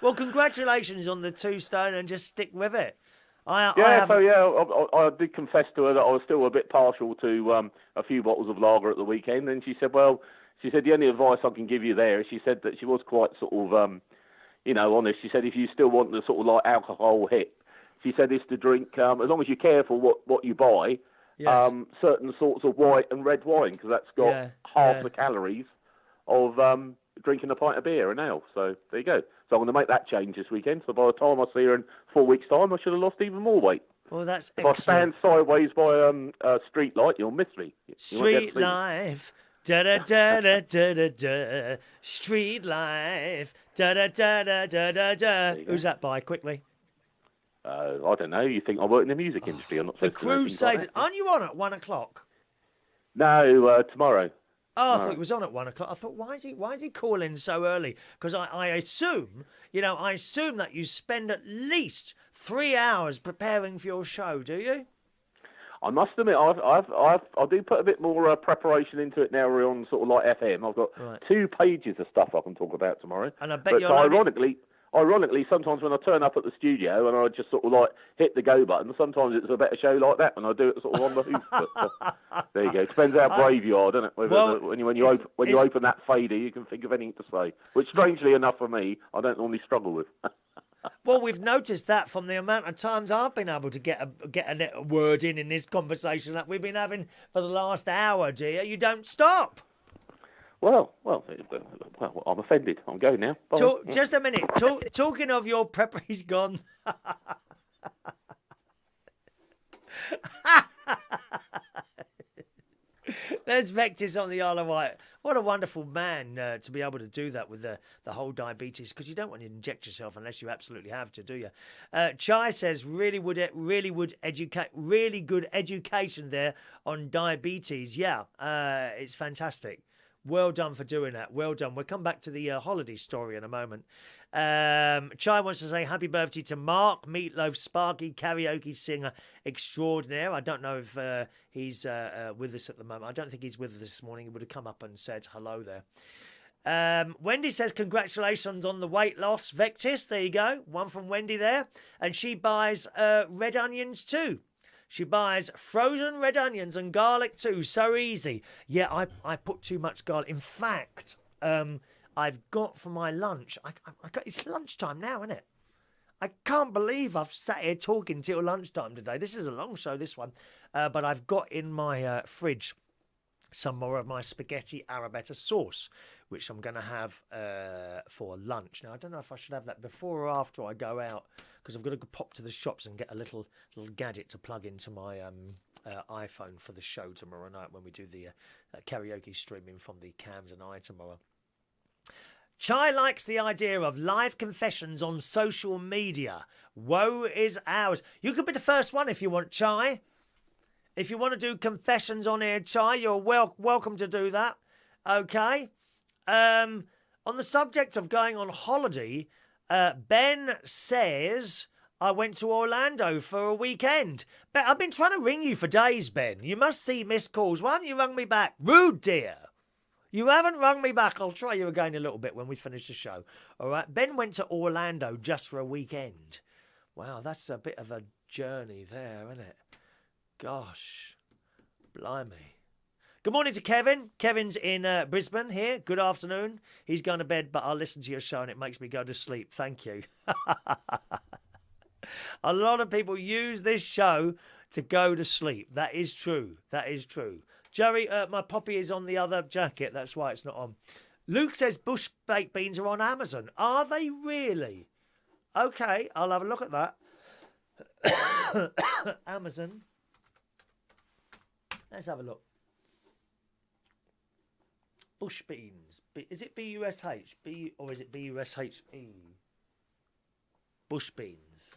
Well, congratulations on the 2 stone, and just stick with it. I did confess to her that I was still a bit partial to a few bottles of lager at the weekend, and she said, the only advice I can give you there is she said that she was quite sort of, honest. She said if you still want the sort of like alcohol hit, she said is to drink, as long as you're careful what you buy, yes. Certain sorts of white and red wine, because that's got half the calories of drinking a pint of beer and ale. So there you go. So I'm going to make that change this weekend. So by the time I see her in 4 weeks' time, I should have lost even more weight. Well, that's if excellent. I stand sideways by a street light, you'll miss me. Street life. Da da da da da da da. Street life. Da da da da da da da. Who's that by? Quickly. I don't know. You think I work in the music industry? I'm not. The Crusaders. Aren't you on at 1 o'clock? No, tomorrow. Oh, I thought it was on at 1 o'clock. I thought, why is he calling so early? Because I assume, that you spend at least 3 hours preparing for your show. Do you? I must admit, I do put a bit more preparation into it now. We're on sort of like FM. I've got 2 pages of stuff I can talk about tomorrow. And I bet you're ironically, sometimes when I turn up at the studio and I just sort of like hit the go button, sometimes it's a better show like that when I do it sort of on the hoof. But, there you go. Depends how brave you are, doesn't it? When you open that fader, you can think of anything to say. Which, strangely enough for me, I don't normally struggle with. Well, we've noticed that from the amount of times I've been able to get a word in this conversation that we've been having for the last hour, dear. You don't stop. Well, I'm offended. I'm going now. Just a minute. Talking of your prep, he's gone. There's Vectis on the Isle of Wight. What a wonderful man to be able to do that with the whole diabetes, because you don't want to inject yourself unless you absolutely have to, do you? Chai says really good education there on diabetes. Yeah, it's fantastic. Well done for doing that. Well done. We'll come back to the holiday story in a moment. Chai wants to say happy birthday to Mark, Meatloaf Sparky, karaoke singer extraordinaire. I don't know if he's with us at the moment. I don't think he's with us this morning. He would have come up and said hello there. Wendy says congratulations on the weight loss, Vectis. There you go. One from Wendy there. And she buys red onions too. She buys frozen red onions and garlic too. So easy. Yeah, I put too much garlic. In fact, I've got for my lunch. It's lunchtime now, isn't it? I can't believe I've sat here talking till lunchtime today. This is a long show, this one. But I've got in my fridge some more of my spaghetti arrabbiata sauce, which I'm going to have for lunch. Now, I don't know if I should have that before or after I go out, because I've got to pop to the shops and get a little gadget to plug into my iPhone for the show tomorrow night when we do the karaoke streaming from the Camden Eye tomorrow. Chai likes the idea of live confessions on social media. Woe is ours. You could be the first one if you want, Chai. If you want to do confessions on here, Chai, you're welcome to do that. Okay. On the subject of going on holiday, Ben says, I went to Orlando for a weekend. Ben, I've been trying to ring you for days, Ben. You must see missed calls. Why haven't you rung me back? Rude, dear. You haven't rung me back. I'll try you again a little bit when we finish the show. All right. Ben went to Orlando just for a weekend. Wow, that's a bit of a journey there, isn't it? Gosh, blimey. Good morning to Kevin. Kevin's in Brisbane here. Good afternoon. He's going to bed, but I'll listen to your show and it makes me go to sleep. Thank you. A lot of people use this show to go to sleep. That is true. That is true. Jerry, my poppy is on the other jacket. That's why it's not on. Luke says bush baked beans are on Amazon. Are they really? Okay, I'll have a look at that. Amazon. Let's have a look. Bush beans. Is it B-U-S-H? Or is it B-U-S-H-E? Bush beans.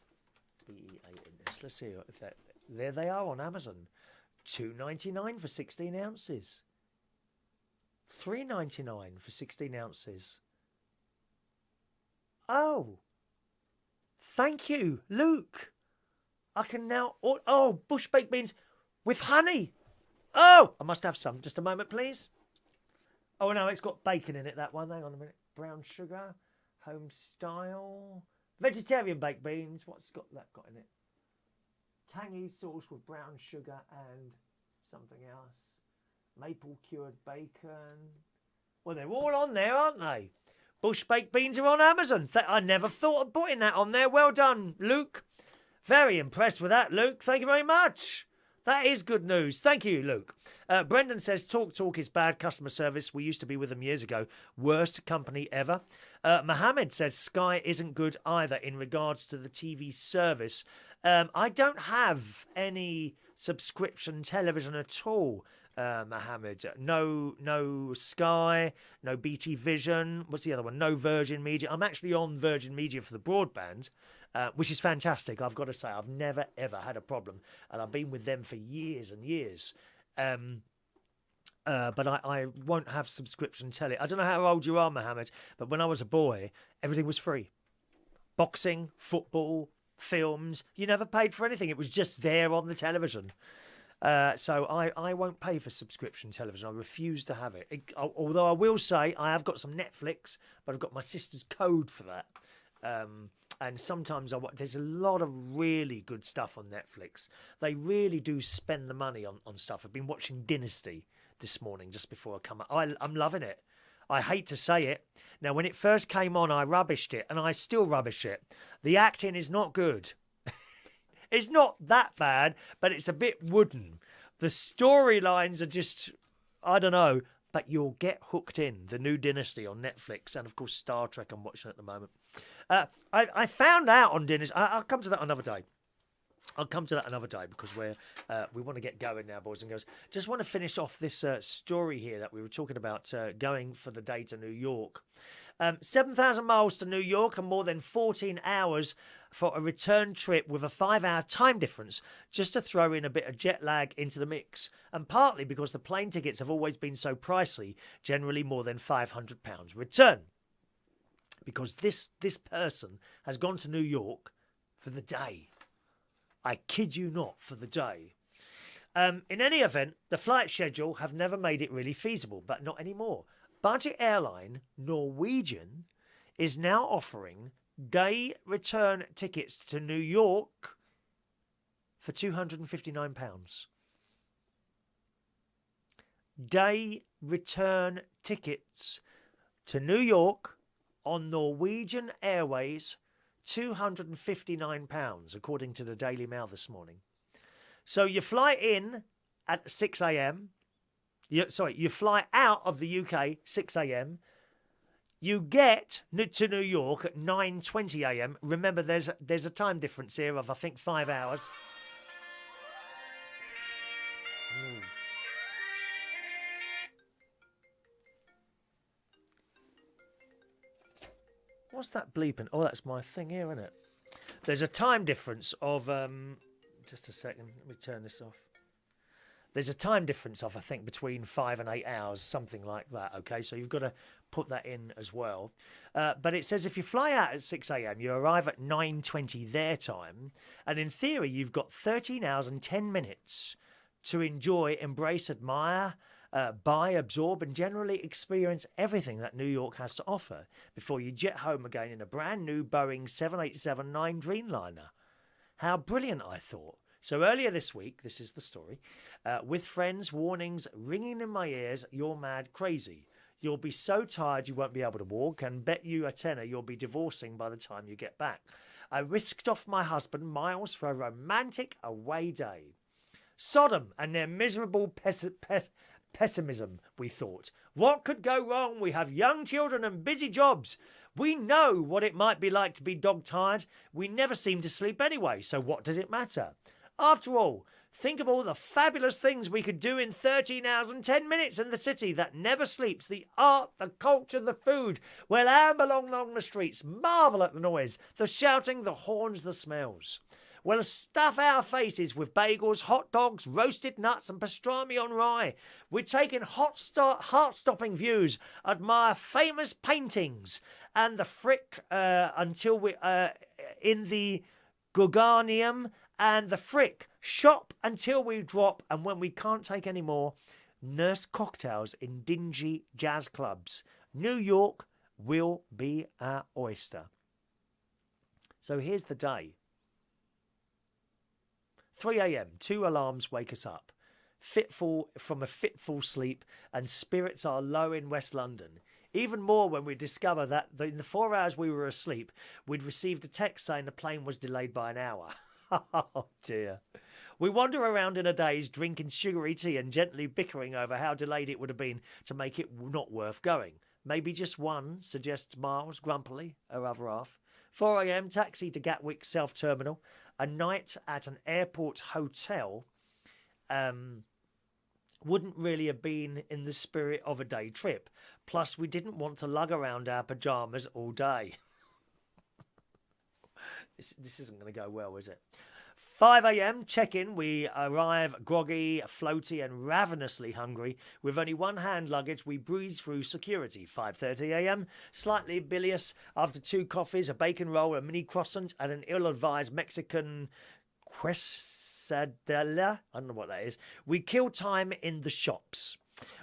B-E-A-N-S. Let's see if that. There they are on Amazon. $2.99 for 16 ounces. $3.99 for 16 ounces. Oh. Thank you, Luke. I can now... Oh, bush baked beans with honey. Oh, I must have some. Just a moment, please. Oh, no, it's got bacon in it, that one. Hang on a minute. Brown sugar. Home style. Vegetarian baked beans. What's that got in it? Tangy sauce with brown sugar and something else. Maple cured bacon. Well, they're all on there, aren't they? Bush baked beans are on Amazon. I never thought of putting that on there. Well done, Luke. Very impressed with that, Luke. Thank you very much. That is good news. Thank you, Luke. Brendan says, Talk is bad customer service. We used to be with them years ago. Worst company ever. Mohammed says, Sky isn't good either in regards to the TV service. I don't have any subscription television at all, Mohammed. No Sky, no BT Vision. What's the other one? No Virgin Media. I'm actually on Virgin Media for the broadband. Which is fantastic. I've got to say, I've never, ever had a problem. And I've been with them for years and years. But I won't have subscription telly. I don't know how old you are, Mohammed, but when I was a boy, everything was free. Boxing, football, films. You never paid for anything. It was just there on the television. So I won't pay for subscription television. I refuse to have it. Although I will say I have got some Netflix, but I've got my sister's code for that. And sometimes there's a lot of really good stuff on Netflix. They really do spend the money on stuff. I've been watching Dynasty this morning just before I come up. I'm loving it. I hate to say it. Now, when it first came on, I rubbished it, and I still rubbish it. The acting is not good. It's not that bad, but it's a bit wooden. The storylines are just, I don't know, but you'll get hooked in. The new Dynasty on Netflix, and of course Star Trek I'm watching at the moment. I found out on Dynasty. I'll come to that another day. Because we want to get going now, boys and girls. Just want to finish off this story here that we were talking about going for the day to New York. 7,000 miles to New York and more than 14 hours for a return trip with a 5-hour time difference, just to throw in a bit of jet lag into the mix. And partly because the plane tickets have always been so pricey, generally more than £500 return. Because this person has gone to New York for the day. I kid you not, for the day. In any event, the flight schedule have never made it really feasible, but not anymore. Budget airline Norwegian is now offering day return tickets to New York for £259. Day return tickets to New York on Norwegian Airways, £259, according to the Daily Mail this morning. So you fly in at 6 a.m. You fly out of the UK 6 a.m. You get to New York at 9:20 a.m. Remember, there's a time difference here of, I think, 5 hours. What's that bleeping? Oh, that's my thing here, isn't it? There's a time difference of... just a second. Let me turn this off. There's a time difference of, I think, between 5 and 8 hours, something like that, okay? So you've got to put that in as well. But it says if you fly out at 6 a.m., you arrive at 9:20 their time, and in theory, you've got 13 hours and 10 minutes to enjoy, embrace, admire, buy, absorb, and generally experience everything that New York has to offer before you jet home again in a brand new Boeing 787-9 Dreamliner. How brilliant, I thought. So earlier this week, this is the story, with friends, warnings ringing in my ears, you're mad crazy. You'll be so tired you won't be able to walk, and bet you a tenner you'll be divorcing by the time you get back. I risked off my husband miles for a romantic away day. Sodom and their miserable pessimism, we thought. What could go wrong? We have young children and busy jobs. We know what it might be like to be dog-tired. We never seem to sleep anyway, so what does it matter? After all, think of all the fabulous things we could do in 13 hours and 10 minutes in the city that never sleeps. The art, the culture, the food. We'll amble along the streets, marvel at the noise, the shouting, the horns, the smells. We'll stuff our faces with bagels, hot dogs, roasted nuts and pastrami on rye. We're taking heart-stopping views, admire famous paintings and the frick until we in the Guggenheim and the frick, shop until we drop, and when we can't take any more, nurse cocktails in dingy jazz clubs. New York will be our oyster. So here's the day. 3 a.m, 2 alarms wake us up. Fitful sleep, and spirits are low in West London. Even more when we discover that in the 4 hours we were asleep, we'd received a text saying the plane was delayed by an hour. Oh dear. We wander around in a daze, drinking sugary tea and gently bickering over how delayed it would have been to make it not worth going. Maybe just one, suggests Miles grumpily, her other half. 4 a.m, taxi to Gatwick South Terminal. A night at an airport hotel wouldn't really have been in the spirit of a day trip. Plus, we didn't want to lug around our pyjamas all day. This isn't going to go well, is it? 5 a.m, check-in. We arrive groggy, floaty and ravenously hungry. With only one hand luggage, we breeze through security. 5:30 a.m, slightly bilious after 2 coffees, a bacon roll, a mini croissant and an ill-advised Mexican quesadilla. I don't know what that is. We kill time in the shops.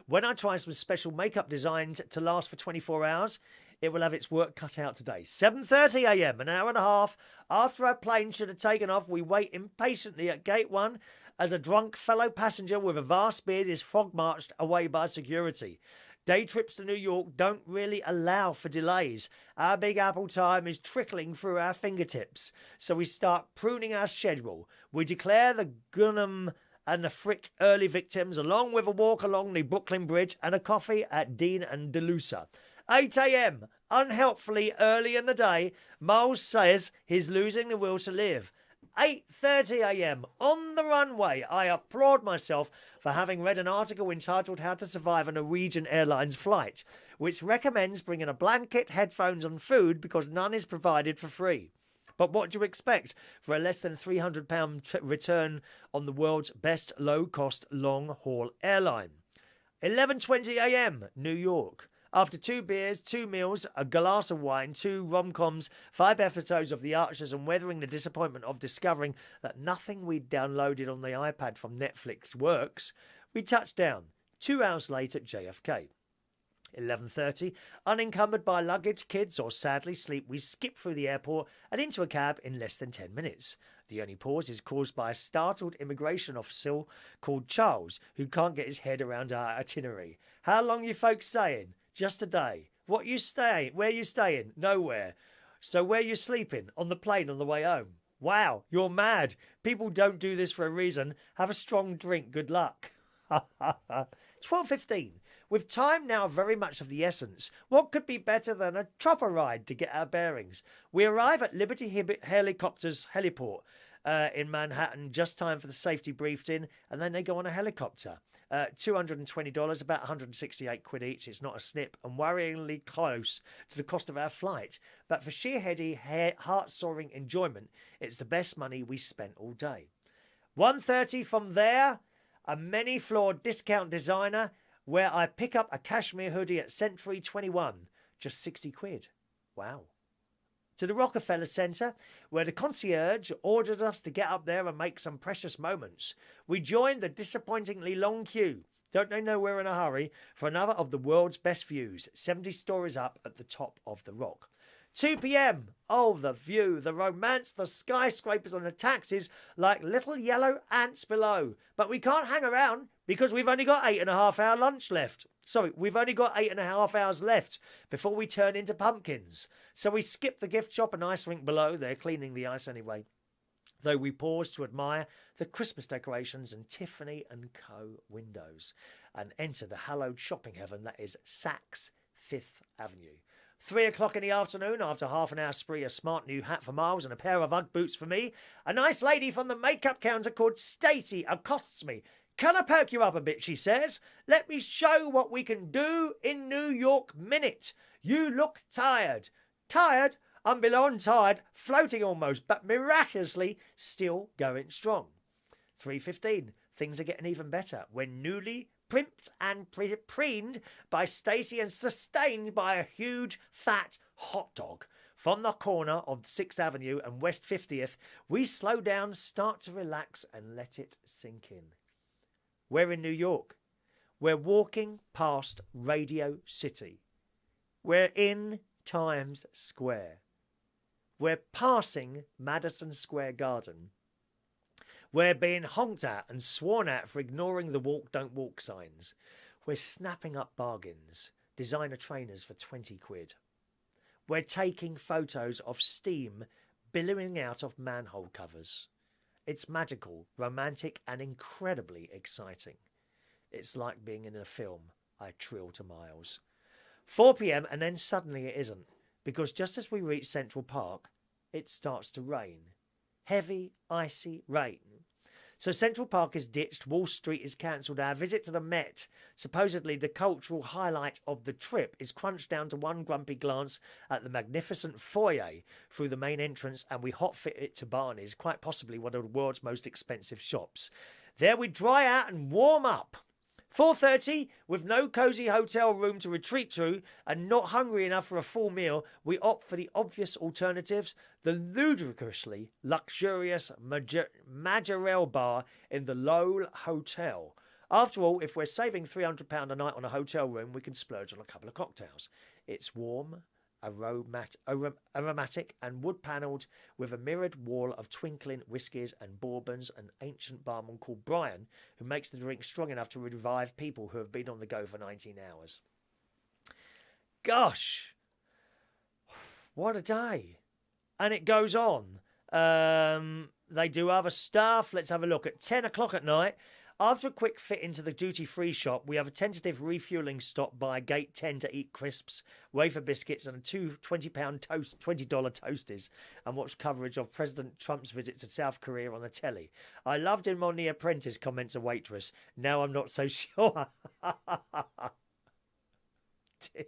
When I try some special makeup designed to last for 24 hours, it will have its work cut out today. 7:30 a.m, an hour and a half after our plane should have taken off, we wait impatiently at gate 1 as a drunk fellow passenger with a vast beard is frog-marched away by security. Day trips to New York don't really allow for delays. Our Big Apple time is trickling through our fingertips, so we start pruning our schedule. We declare the Gunham and the Frick early victims, along with a walk along the Brooklyn Bridge and a coffee at Dean and DeLuca. 8 a.m, unhelpfully early in the day, Miles says he's losing the will to live. 8:30 a.m, on the runway. I applaud myself for having read an article entitled How to Survive a Norwegian Airlines Flight, which recommends bringing a blanket, headphones and food because none is provided for free. But what do you expect for a less than £300 return on the world's best low-cost long-haul airline? 11:20 a.m, New York. After 2 beers, 2 meals, a glass of wine, 2 rom-coms, 5 episodes of The Archers and weathering the disappointment of discovering that nothing we'd downloaded on the iPad from Netflix works, we touched down 2 hours late at JFK. 11:30, unencumbered by luggage, kids or sadly sleep, we skip through the airport and into a cab in less than 10 minutes. The only pause is caused by a startled immigration officer called Charles, who can't get his head around our itinerary. How long you folks staying? Just a day. What you staying? Where you staying? Nowhere. So where you sleeping? On the plane on the way home. Wow, you're mad. People don't do this for a reason. Have a strong drink. Good luck. 12:15. With time now very much of the essence, what could be better than a chopper ride to get our bearings? We arrive at Liberty Helicopters heliport in Manhattan, just time for the safety briefing, and then they go on a helicopter. $220, about 168 quid each. It's not a snip and worryingly close to the cost of our flight. But for sheer heady, heart-soaring enjoyment, it's the best money we spent all day. 1:30 from there, a many-floored discount designer where I pick up a cashmere hoodie at Century 21. Just 60 quid. Wow. To the Rockefeller Center, where the concierge ordered us to get up there and make some precious moments. We joined the disappointingly long queue. Don't they know we're in a hurry for another of the world's best views, 70 stories up at the top of the rock? 2 p.m. Oh, the view, the romance, the skyscrapers and the taxis like little yellow ants below. But we can't hang around because we've only got 8.5 hour lunch left. Sorry, we've only got 8.5 hours left before we turn into pumpkins. So we skip the gift shop and ice rink below. They're cleaning the ice anyway. Though we pause to admire the Christmas decorations and Tiffany & Co. windows and enter the hallowed shopping heaven that is Saks Fifth Avenue. 3 o'clock in the afternoon, after half an hour spree, a smart new hat for Miles and a pair of Ugg boots for me, a nice lady from the makeup counter called Stacey accosts me. Can I perk you up a bit, she says. Let me show what we can do in New York minute. You look tired. Tired? I'm beyond tired, floating almost, but miraculously still going strong. 3:15. Things are getting even better when newly primped and preened by Stacey and sustained by a huge fat hot dog. From the corner of 6th Avenue and West 50th, we slow down, start to relax and let it sink in. We're in New York. We're walking past Radio City. We're in Times Square. We're passing Madison Square Garden. We're being honked at and sworn at for ignoring the walk, don't walk signs. We're snapping up bargains, designer trainers for 20 quid. We're taking photos of steam billowing out of manhole covers. It's magical, romantic and incredibly exciting. It's like being in a film, I trill to Miles. 4 p.m. and then suddenly it isn't, because just as we reach Central Park, it starts to rain. Heavy, icy rain. So Central Park is ditched, Wall Street is cancelled, our visit to the Met, supposedly the cultural highlight of the trip, is crunched down to one grumpy glance at the magnificent foyer through the main entrance, and we hot-fit it to Barney's, quite possibly one of the world's most expensive shops. There we dry out and warm up. 4:30, with no cosy hotel room to retreat to and not hungry enough for a full meal, we opt for the obvious alternatives, the ludicrously luxurious Majorelle bar in the Lowell Hotel. After all, if we're saving £300 a night on a hotel room, we can splurge on a couple of cocktails. It's warm, aromatic and wood-panelled, with a mirrored wall of twinkling whiskies and bourbons, an ancient barman called Brian, who makes the drink strong enough to revive people who have been on the go for 19 hours. Gosh, what a day. And it goes on. They do other stuff. Let's have a look. At 10 o'clock at night, after a quick fit into the duty-free shop, we have a tentative refuelling stop by Gate 10 to eat crisps, wafer biscuits and two $20 toasties, and watch coverage of President Trump's visit to South Korea on the telly. I loved him on The Apprentice, comments a waitress. Now I'm not so sure. Dear.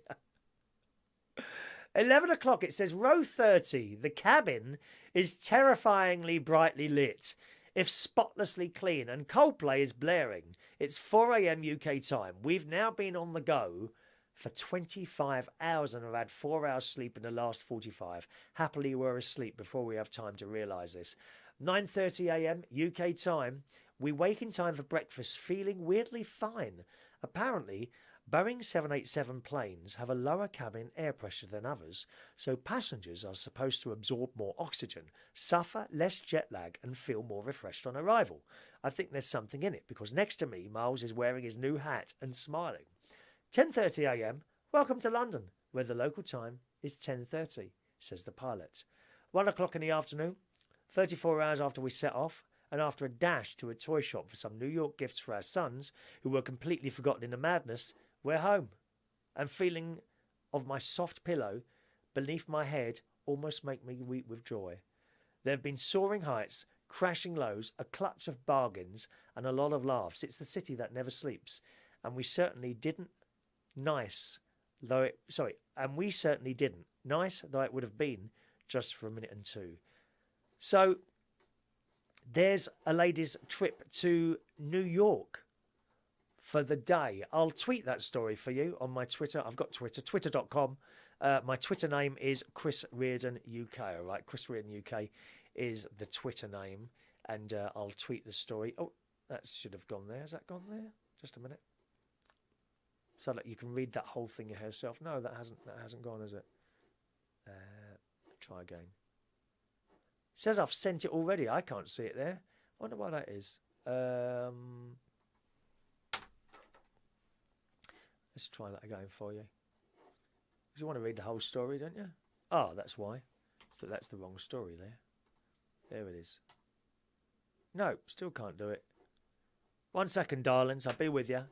11 o'clock, it says, row 30. The cabin is terrifyingly brightly lit, if spotlessly clean, and Coldplay is blaring. It's 4 a.m. UK time. We've now been on the go for 25 hours and have had 4 hours sleep in the last 45. Happily, we're asleep before we have time to realise this. 9:30 a.m. UK time. We wake in time for breakfast, feeling weirdly fine. Apparently, Boeing 787 planes have a lower cabin air pressure than others, so passengers are supposed to absorb more oxygen, suffer less jet lag and feel more refreshed on arrival. I think there's something in it, because next to me, Miles is wearing his new hat and smiling. 10:30 a.m. Welcome to London, where the local time is 10:30, says the pilot. 1 o'clock in the afternoon, 34 hours after we set off, and after a dash to a toy shop for some New York gifts for our sons, who were completely forgotten in the madness, we're home, and feeling of my soft pillow beneath my head almost make me weep with joy. There have been soaring heights, crashing lows, a clutch of bargains, and a lot of laughs. It's the city that never sleeps, and we certainly didn't. Nice though it would have been just for a minute and two. So there's a ladies' trip to New York for the day. I'll tweet that story for you on my Twitter. I've got Twitter, twitter.com. My Twitter name is Chris Reardon UK. All right, Chris Reardon UK is the Twitter name, and I'll tweet the story. Oh, that should have gone there. Has that gone there? Just a minute. so that you can read that whole thing yourself. No, that hasn't gone, has it? Try again. It says I've sent it already. I can't see it there. Wonder why that is. Let's try that again for you. Because you want to read the whole story, don't you? Oh, that's why. So that's the wrong story there. There it is. No, still can't do it. 1 second, darlings. I'll be with you.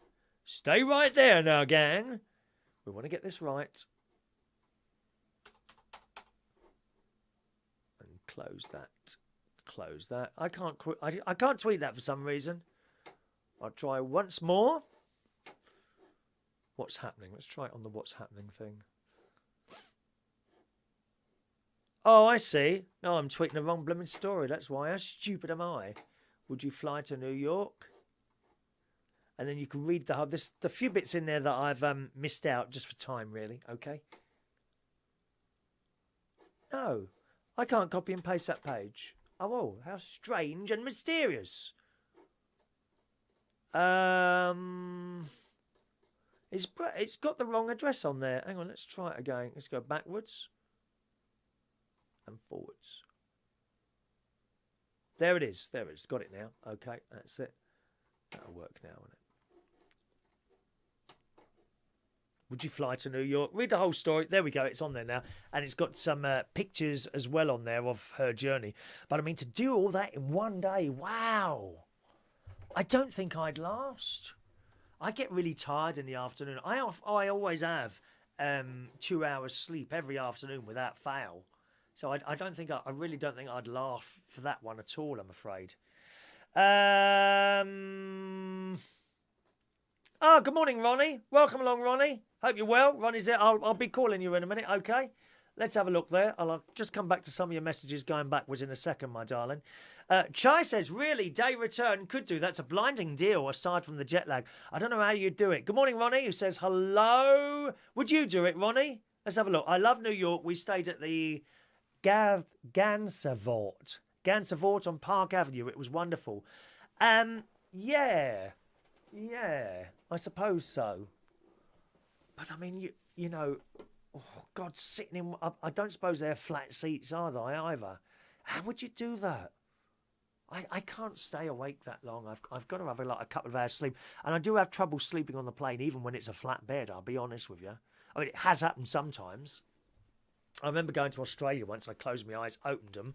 Stay right there now, gang. We want to get this right. And close that. Close that. I can't tweet that for some reason. I'll try once more. What's happening? Let's try it on the what's happening thing. Oh, I see. No, I'm tweeting the wrong blooming story. That's why. How stupid am I? Would you fly to New York? And then you can read the few bits in there that I've missed out just for time, really. Okay. No, I can't copy and paste that page. Oh, how strange and mysterious. It's got the wrong address on there. Hang on, let's try it again. Let's go backwards and forwards. There it is. There it is. Got it now. Okay, that's it. That'll work now, won't it? Would you fly to New York? Read the whole story. There we go. It's on there now. And it's got some pictures as well on there of her journey. But I mean, to do all that in one day, wow. I don't think I'd last. I get really tired in the afternoon. I always have 2 hours sleep every afternoon without fail. So I really don't think I'd laugh for that one at all, I'm afraid. Oh, good morning, Ronnie. Welcome along, Ronnie. Hope you're well. Ronnie's there. I'll be calling you in a minute, okay? Let's have a look there. I'll just come back to some of your messages going backwards in a second, my darling. Chai says, really, day return could do. That's a blinding deal aside from the jet lag. I don't know how you'd do it. Good morning, Ronnie, who says, hello. Would you do it, Ronnie? Let's have a look. I love New York. We stayed at the Gansevoort on Park Avenue. It was wonderful. Yeah, I suppose so. But I mean, you know, oh God, sitting in. I don't suppose they're flat seats, are they? Either. How would you do that? I can't stay awake that long. I've got to have a couple of hours sleep, and I do have trouble sleeping on the plane, even when it's a flat bed. I'll be honest with you. I mean, it has happened sometimes. I remember going to Australia once. I closed my eyes, opened them.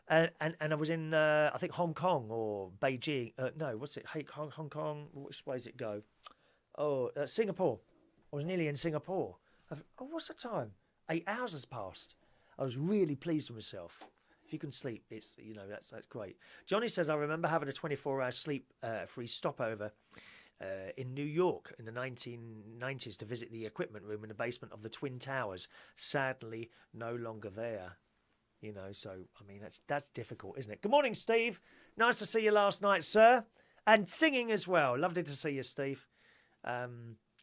And I was in, I think, Hong Kong or Beijing. No, what's it? Hong Kong, which way does it go? Oh, Singapore. I was nearly in Singapore. What's the time? 8 hours has passed. I was really pleased with myself. If you can sleep, it's that's great. Johnny says, I remember having a 24-hour sleep-free stopover in New York in the 1990s to visit the equipment room in the basement of the Twin Towers. Sadly, no longer there. So, I mean, that's difficult, isn't it? Good morning, Steve. Nice to see you last night, sir. And singing as well. Lovely to see you, Steve. Have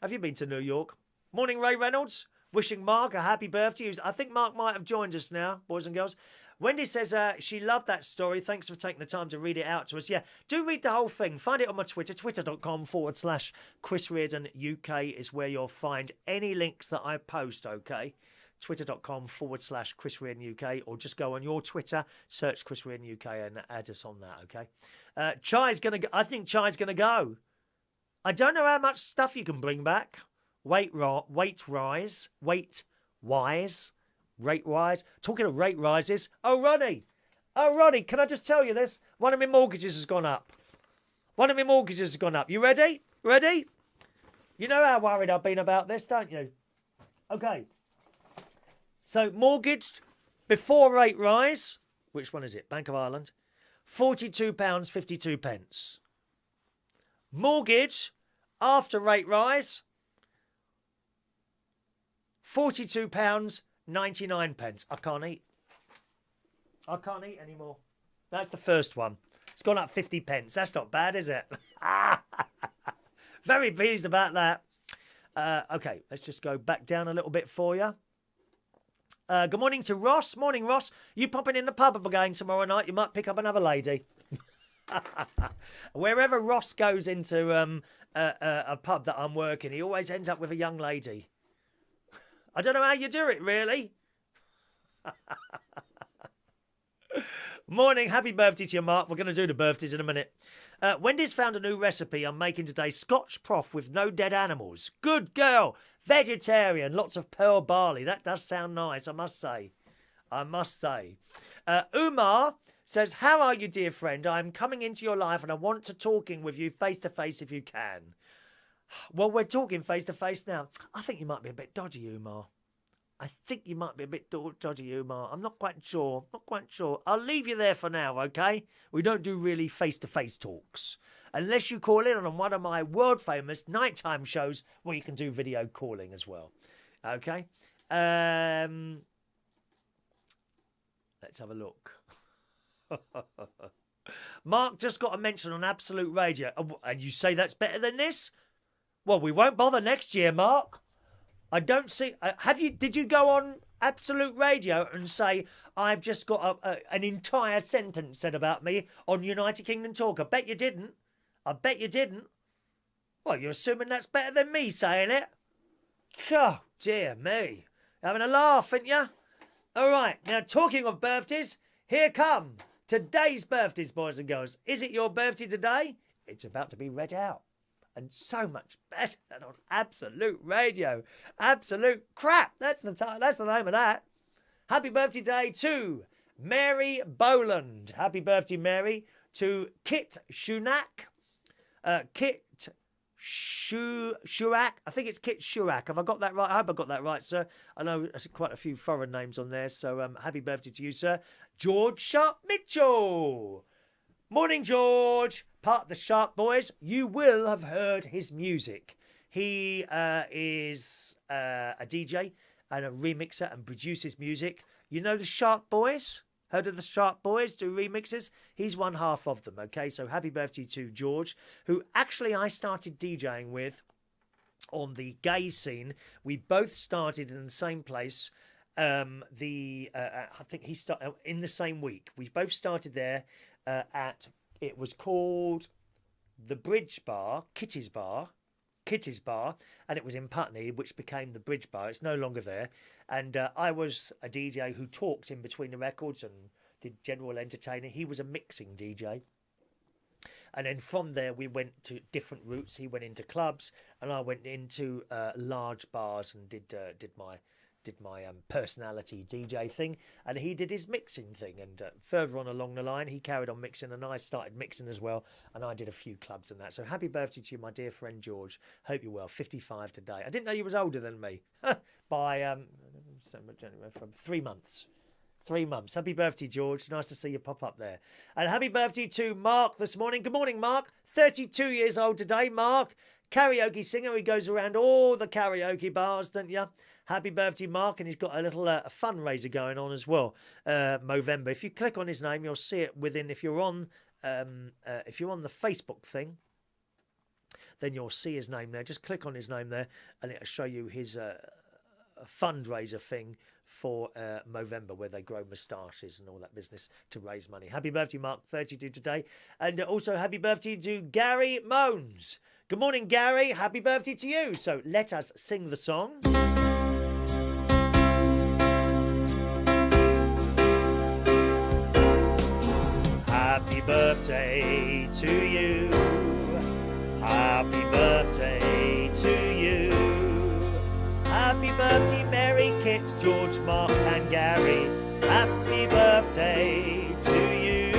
you been to New York? Morning, Ray Reynolds. Wishing Mark a happy birthday. I think Mark might have joined us now, boys and girls. Wendy says she loved that story. Thanks for taking the time to read it out to us. Yeah, do read the whole thing. Find it on my Twitter. Twitter.com/Chris Reardon UK is where you'll find any links that I post, okay? Twitter.com/Chris Reardon UK, or just go on your Twitter, search Chris Reardon UK and add us on that, okay? Chai's going to go. I think Chai's going to go. I don't know how much stuff you can bring back. Rate wise. Talking of rate rises. Oh, Ronnie, can I just tell you this? One of my mortgages has gone up. You ready? You know how worried I've been about this, don't you? Okay. So, mortgaged before rate rise, which one is it? Bank of Ireland, £42.52. Mortgage after rate rise, £42.99. I can't eat anymore. That's the first one. It's gone up 50 pence. That's not bad, is it? Very pleased about that. Okay, let's just go back down a little bit for you. Good morning to Ross. Morning, Ross. You popping in the pub again tomorrow night? You might pick up another lady. Wherever Ross goes into a pub that I'm working, he always ends up with a young lady. I don't know how you do it, really. Morning, happy birthday to you, Mark. We're going to do the birthdays in a minute. Wendy's found a new recipe I'm making today. Scotch prof with no dead animals. Good girl. Vegetarian. Lots of pearl barley. That does sound nice, I must say. Umar says, how are you, dear friend? I'm coming into your life and I want to talking with you face to face if you can. Well, we're talking face to face now. I think you might be a bit dodgy, Umar. I'm not quite sure. I'll leave you there for now, okay? We don't do really face-to-face talks. Unless you call in on one of my world-famous nighttime shows where you can do video calling as well. Okay? Let's have a look. Mark just got a mention on Absolute Radio. And you say that's better than this? Well, we won't bother next year, Mark. I don't see... Did you go on Absolute Radio and say, I've just got an entire sentence said about me on United Kingdom Talk? I bet you didn't. Well, you're assuming that's better than me saying it? Oh, dear me. Having a laugh, ain't you? All right, now talking of birthdays, here come today's birthdays, boys and girls. Is it your birthday today? It's about to be read out. And so much better than on Absolute Radio. Absolute crap. That's the name of that. Happy birthday day to Mary Boland. Happy birthday, Mary. To Kit Shunak. Shurak. I think it's Kit Shurak. Have I got that right? I hope I got that right, sir. I know there's quite a few foreign names on there. So happy birthday to you, sir. George Sharp Mitchell. Morning, George. Part of the Sharp Boys. You will have heard his music. He is a DJ and a remixer and produces music. You know the Sharp Boys? Heard of the Sharp Boys do remixes? He's one half of them, okay? So happy birthday to George, who actually I started DJing with on the gay scene. We both started in the same place. I think he started in the same week. We both started there it was called the Bridge Bar, Kitty's Bar, and it was in Putney, which became the Bridge Bar. It's no longer there. And I was a DJ who talked in between the records and did general entertaining. He was a mixing DJ. And then from there, we went to different routes. He went into clubs, and I went into large bars and did my personality DJ thing, and he did his mixing thing. And further on along the line, he carried on mixing, and I started mixing as well, and I did a few clubs and that. So happy birthday to you, my dear friend George. Hope you're well. 55 today. I didn't know you was older than me by from 3 months. 3 months. Happy birthday, George. Nice to see you pop up there. And happy birthday to Mark this morning. Good morning, Mark. 32 years old today, Mark. Karaoke singer. He goes around all the karaoke bars, don't you? Happy birthday, Mark. And he's got a little fundraiser going on as well, Movember. If you click on his name, you'll see it within. If you're on the Facebook thing, then you'll see his name there. Just click on his name there, and it'll show you his fundraiser thing for Movember, where they grow moustaches and all that business to raise money. Happy birthday, Mark, 32 today. And also happy birthday to Gary Moans. Good morning, Gary. Happy birthday to you. So let us sing the song. Happy birthday to you. Happy birthday to you. Happy birthday, Mary, Kit, George, Mark and Gary. Happy birthday to you.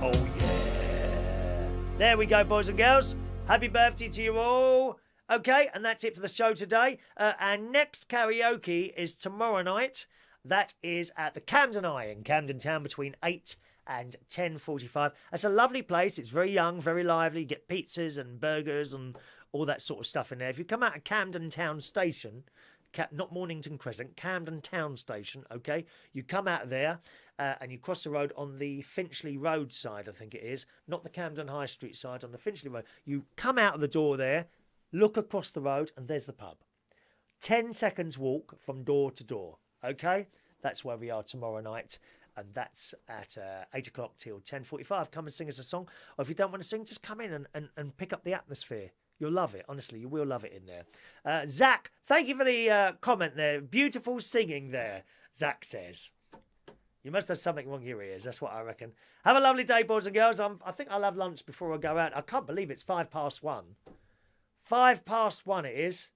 Oh yeah. There we go, boys and girls. Happy birthday to you all. Okay, and that's it for the show today. Our next karaoke is tomorrow night. That is at the Camden Eye in Camden Town between 8 and 10:45. It's a lovely place. It's very young, very lively. You get pizzas and burgers and all that sort of stuff in there. If you come out of Camden Town Station, not Mornington Crescent, Camden Town Station, okay, you come out of there and you cross the road on the Finchley Road side, I think it is, not the Camden High Street side, on the Finchley Road. You come out of the door there, look across the road, and there's the pub. 10 seconds walk from door to door, okay? That's where we are tomorrow night. and that's at 8 o'clock till 10:45. Come and sing us a song. Or if you don't want to sing, just come in and pick up the atmosphere. You'll love it. Honestly, you will love it in there. Zach, thank you for the comment there. Beautiful singing there, Zach says. You must have something wrong in your ears. That's what I reckon. Have a lovely day, boys and girls. I think I'll have lunch before I go out. I can't believe it's 1:05. 1:05 it is.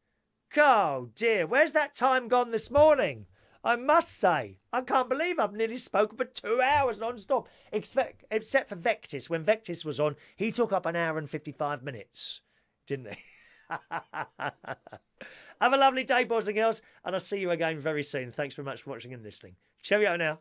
Oh, dear. Where's that time gone this morning? I must say, I can't believe I've nearly spoken for 2 hours non-stop. Except for Vectis. When Vectis was on, he took up 1 hour and 55 minutes. Didn't he? Have a lovely day, boys and girls. And I'll see you again very soon. Thanks very much for watching and listening. Cheerio now.